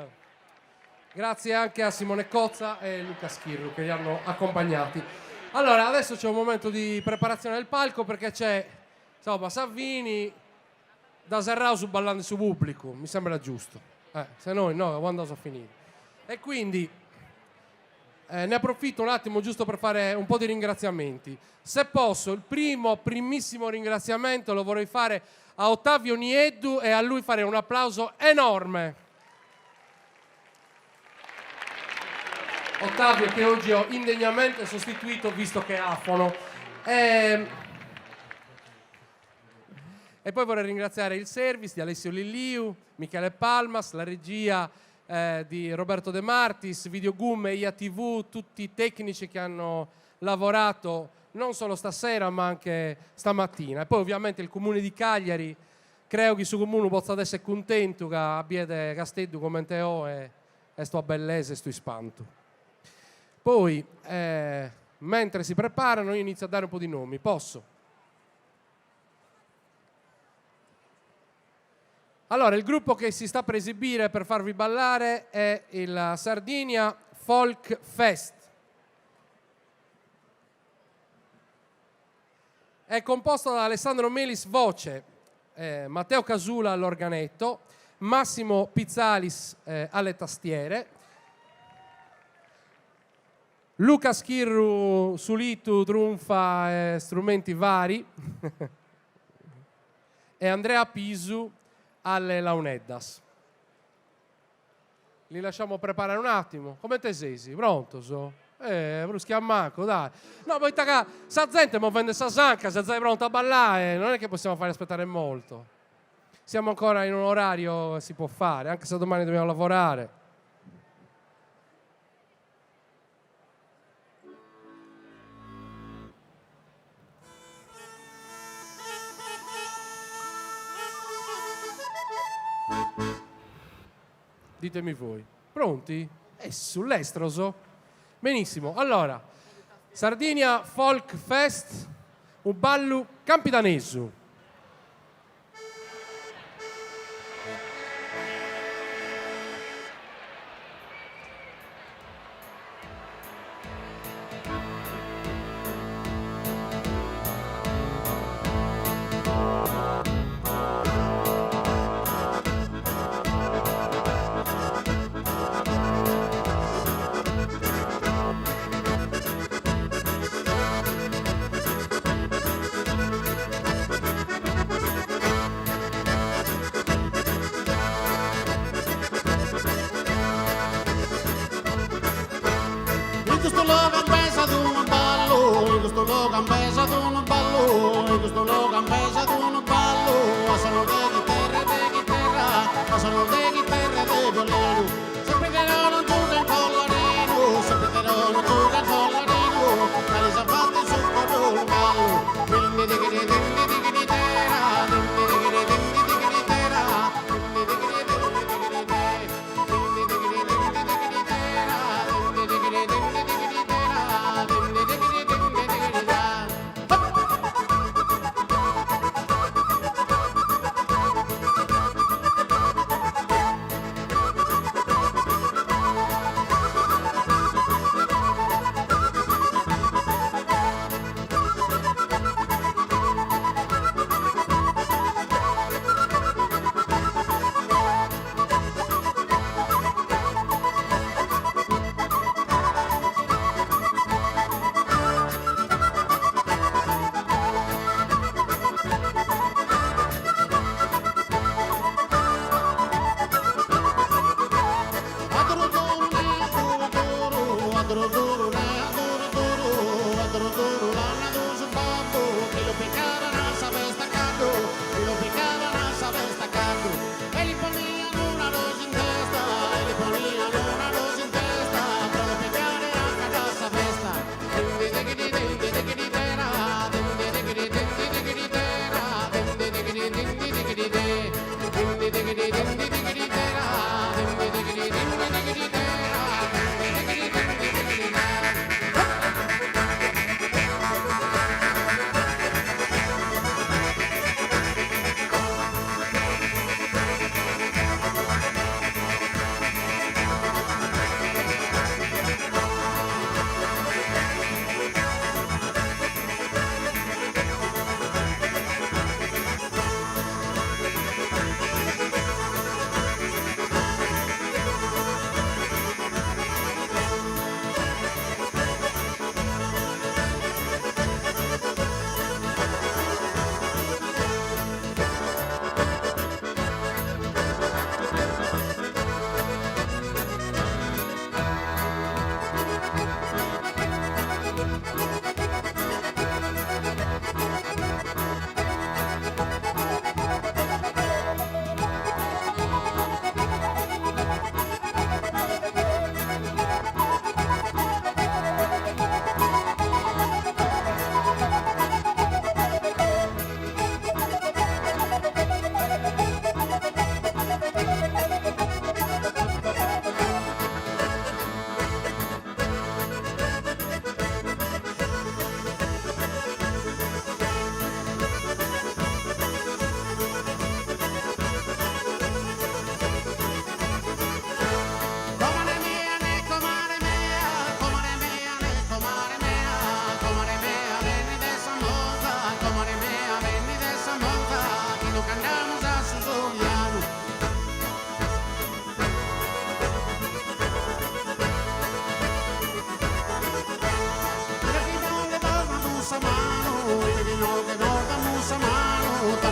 Grazie anche a Simone Cozza e Luca Schirru che li hanno accompagnati. Allora, adesso c'è un momento di preparazione del palco perché c'è, insomma, Savini da Serrausu ballando su pubblico, mi sembra giusto. Se no, quando sono finiti. E quindi ne approfitto un attimo giusto per fare un po' di ringraziamenti. Se posso, il primissimo ringraziamento lo vorrei fare a Ottavio Nieddu e a lui fare un applauso enorme. Ottavio che oggi ho indegnamente sostituito visto che è afono. E poi vorrei ringraziare il service di Alessio Lilliu, Michele Palmas, la regia di Roberto De Martis, Videogum e IATV, tutti i tecnici che hanno lavorato non solo stasera ma anche stamattina. E poi ovviamente il Comune di Cagliari, credo che su Comune possa essere contento che abbiate Casteddu come te ho e sto a bellezza e sto spanto. Poi, mentre si preparano, io inizio a dare un po' di nomi. Posso? Allora, il gruppo che si sta per esibire per farvi ballare è il Sardinia Folk Fest. È composto da Alessandro Melis voce, Matteo Casula all'organetto, Massimo Pizzalis alle tastiere, Luca Schirru sulitu, trunfa e strumenti vari e Andrea Pisu alle launeddas. Li lasciamo preparare un attimo. Come te sei? Pronto? Bruschi a manco, dai. No, poi sa gente mi vende sa sanca, se sei pronto a ballare, non è che possiamo fare aspettare molto. Siamo ancora in un orario che si può fare, anche se domani dobbiamo lavorare. Ditemi voi. Pronti? Sull'estroso? Benissimo. Allora, Sardinia Folk Fest, un ballo campitanesu.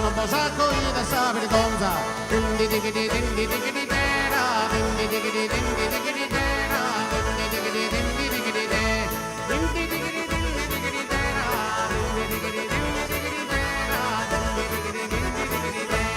un po' sacco da sapere donza. Dindi digidi dindi digidi dera, dindi digidi dindi digidi dera, dindi digidi dindi digidi de, dindi digidi dindi digidi dera, dindi digidi dindi digidi dera, dindi digidi dindi digidi de.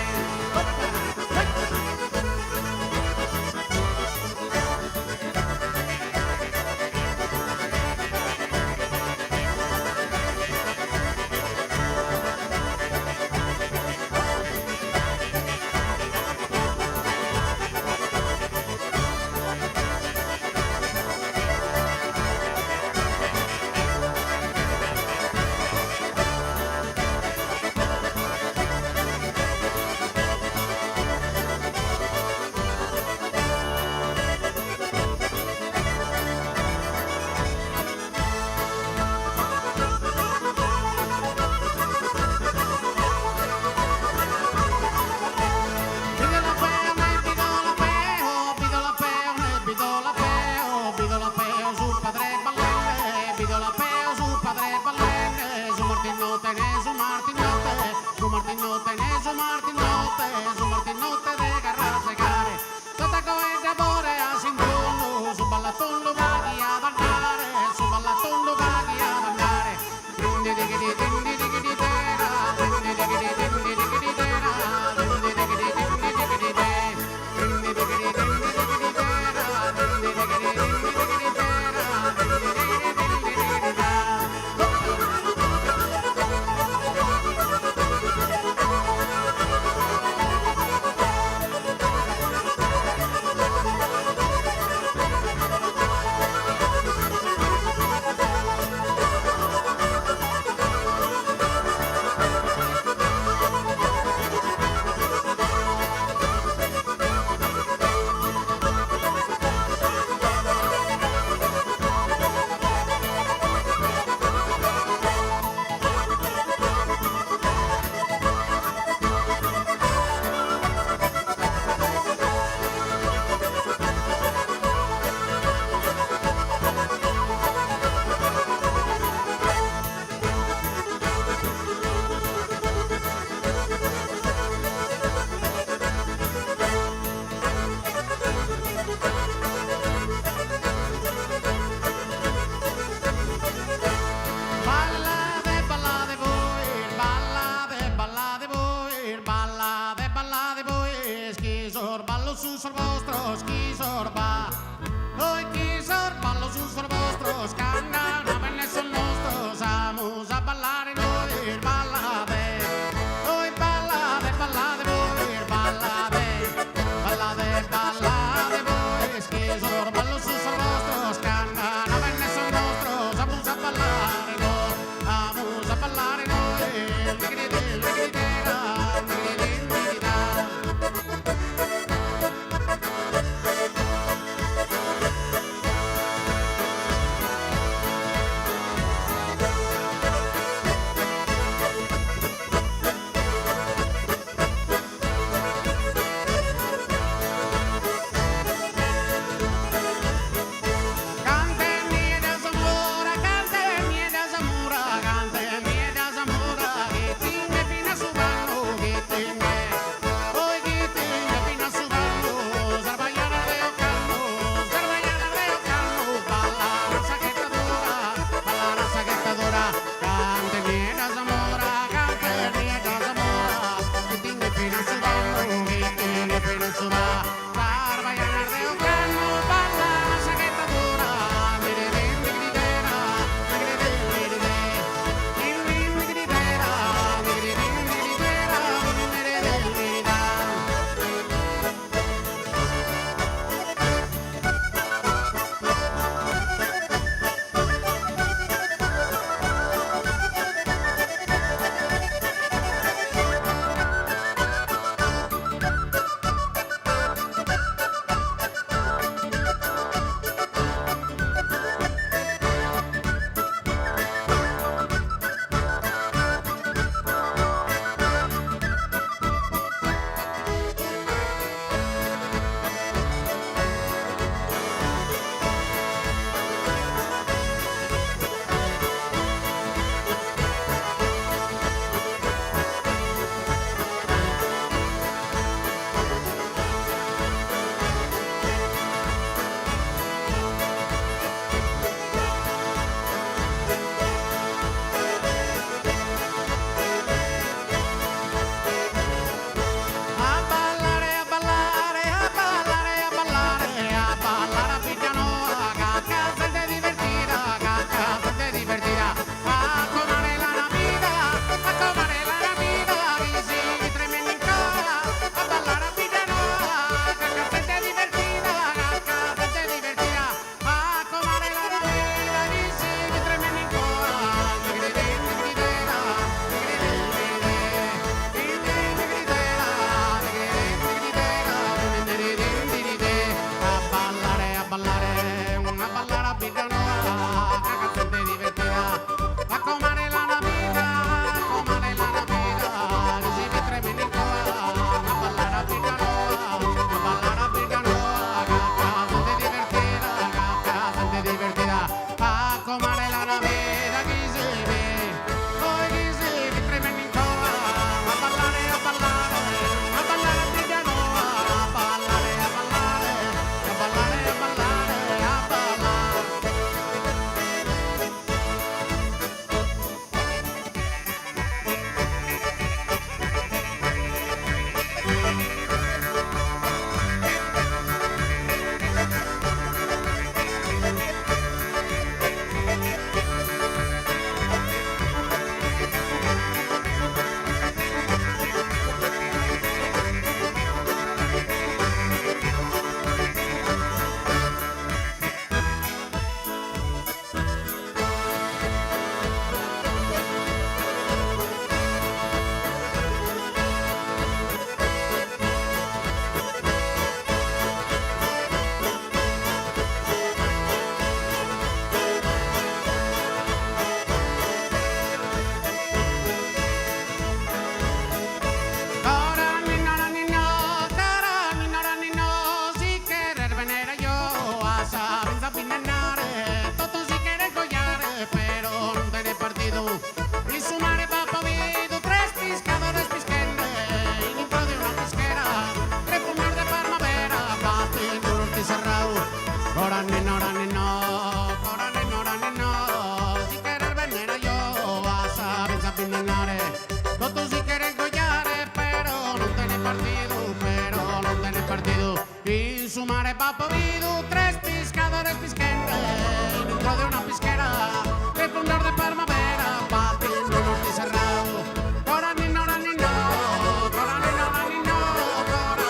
vede chi si vede, poi chi si vede tremendi in coa, a ballare, a ballare, a ballare a Tridianoa, a ballare, a ballare, a ballare, a ballare, a ballare. Todos si quieren cogliare, però non tenés partido, però non tenés partido. In su mare papo vidu, tres pescadores pisquende, dentro de una pisquera, de fundar de primavera, batiendo norte cerrado. Corani, norani, no, corani, norani, no, corani.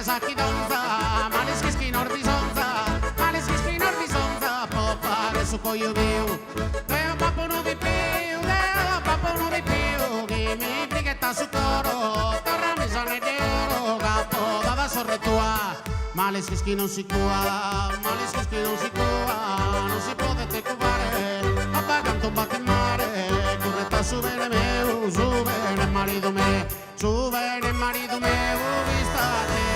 Saki donza, males que skin orbizonza, males que skin orbizonza, popa de su coyo viu, deo papo no vi piu, che mi briguetta su coro, torra mi sono de oro, capo dada sorretua, males que skin non si cua, males que skin non si cua, non si può te cubare, apagando un batte in mare, corretta su bene meu, su bene marido me, su bene marido meu, vista te.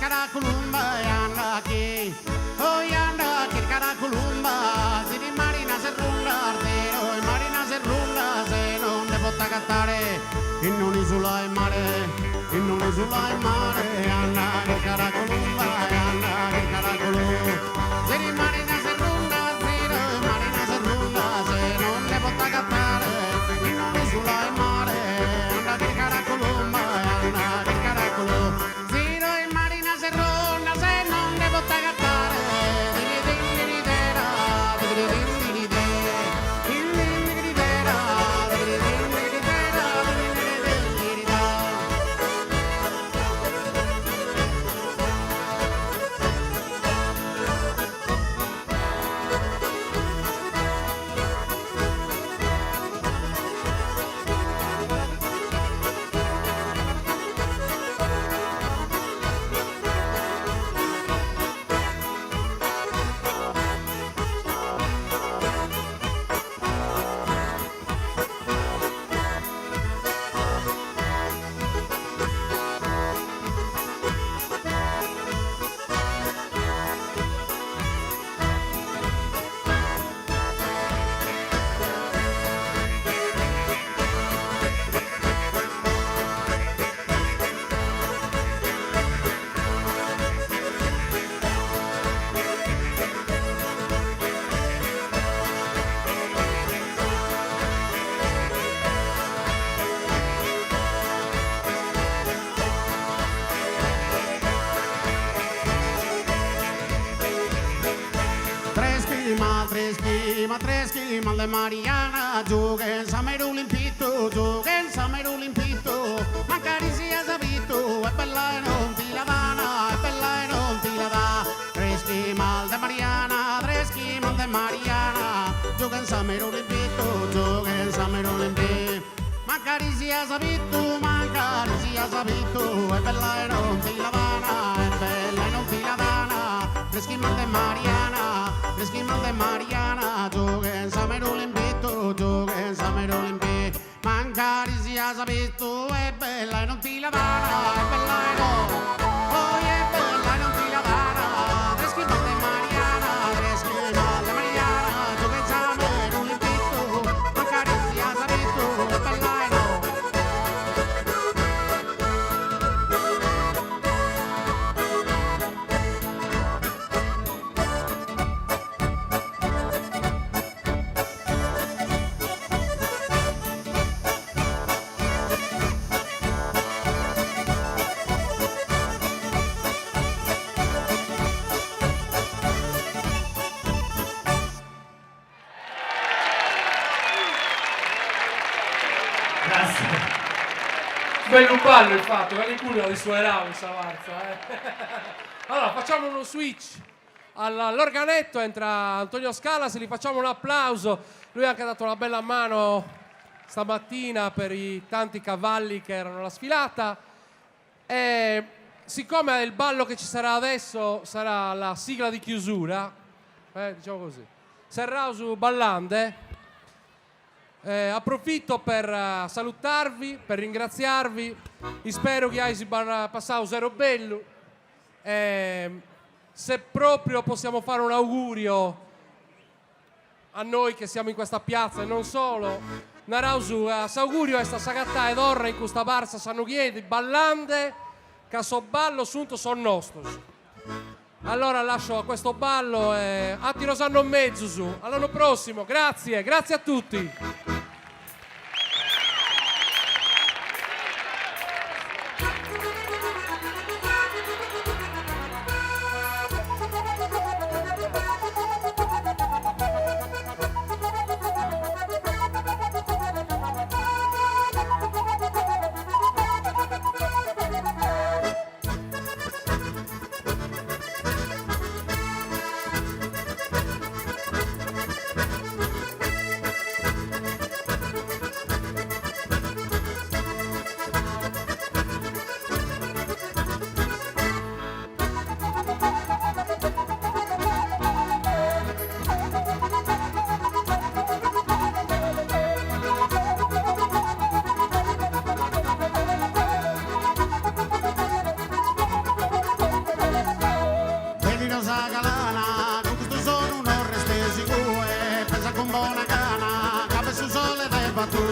caraculumba e anda qui. Oh, anda qui caraculumba, si di marina se runda ardero e marina se runda se non ne potta cattare in un'isola e mare, in un'isola e mare, anda che caraculumba e anda che caraculumba, si di marina se runda ardero e marina se runda se non ne potta cattare in un'isola e mare, anda che caraculumba e anda che caraculumba, zero e marina se runda se non ne potta cattare. Tre schima de Mariana, giogen sameru limpito, giogen sameru limpito, magari sia sapito, è bella e non ti la dana, è bella e non ti la dà. Tre schima de Mariana, tre schima de Mariana, giogen sameru limpito, giogen sameru limpito, magari sia sapito, è bella e non ti la dana, è bella e non ti la dana. Tre schima de Mariana, tre schima de Mariana, giogen sameru limpito, giogen sameru limpito, magari sia sapito, è bella e non ti la dana, è bella e non, oh è bella e non ti la dana. Tre schima de Mariana, tre schima de Mariana, giogen sameru limpito, magari sia sapito, è bella e non.
Bello ballo il fatto, qualcuno la risuonerà questa marza. Allora facciamo uno switch. All'organetto entra Antonio Scala, se gli facciamo un applauso. Lui ha anche dato una bella mano stamattina per i tanti cavalli che erano alla sfilata. E siccome il ballo che ci sarà adesso sarà la sigla di chiusura, diciamo così, Serrausu Ballande, approfitto per salutarvi, per ringraziarvi. Spero che avete passato zero bello. Se proprio possiamo fare un augurio a noi che siamo in questa piazza e non solo, Narausu, s'augurio è sta sagattà ed orra in questa barsa sanno chiedi ballande che so ballo sunto son nostros. Allora lascio a questo ballo e a tirosanno mezzo su. All'anno prossimo, grazie a tutti.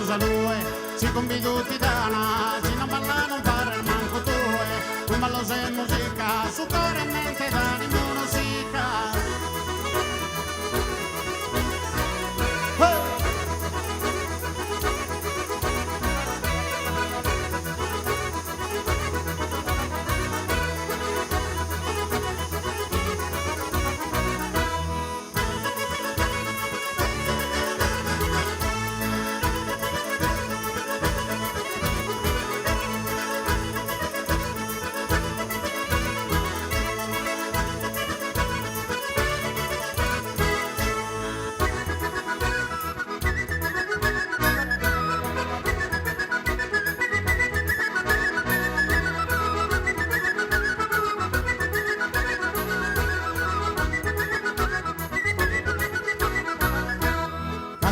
salue, si conviduti dana, si non balla non fare manco tue, un ballo se musica, su cuore e mente d'animo non si ca.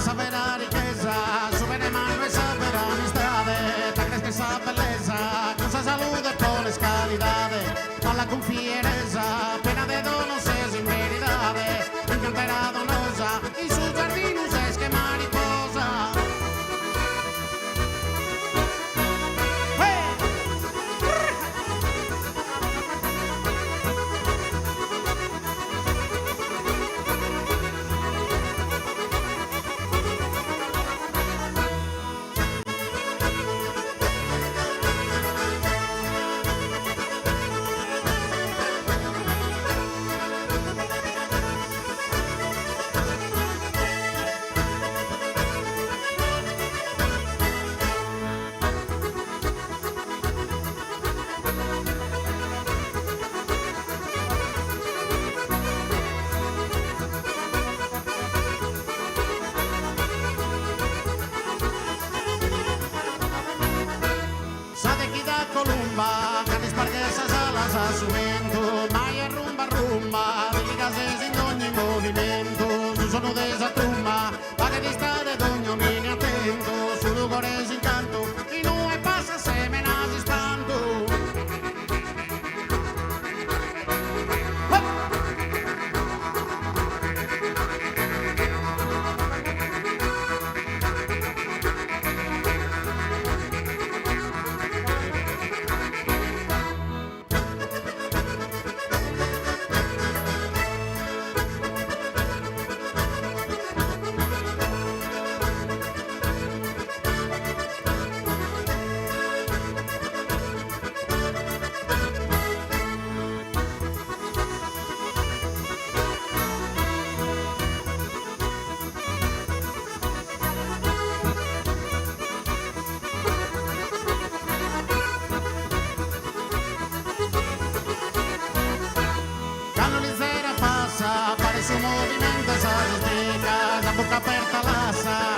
Sapere ricchezza, supera mano e sapere amistade, te crees que esa belleza, cruza salud e pones calidade, ma la confieresa, pena de donos es inveridade, encantera donosa, y sus jardines es que mariposa. Columba, que disparguesas alas a su vento, Maya rumba rumba, delicases in ogni movimento, su sono desa tumba, pa che ti stare d'ogni mini attento, su lugore si incanto, in e passa semena si spanto. Su movimento esa rustica, la boca aperta lassa,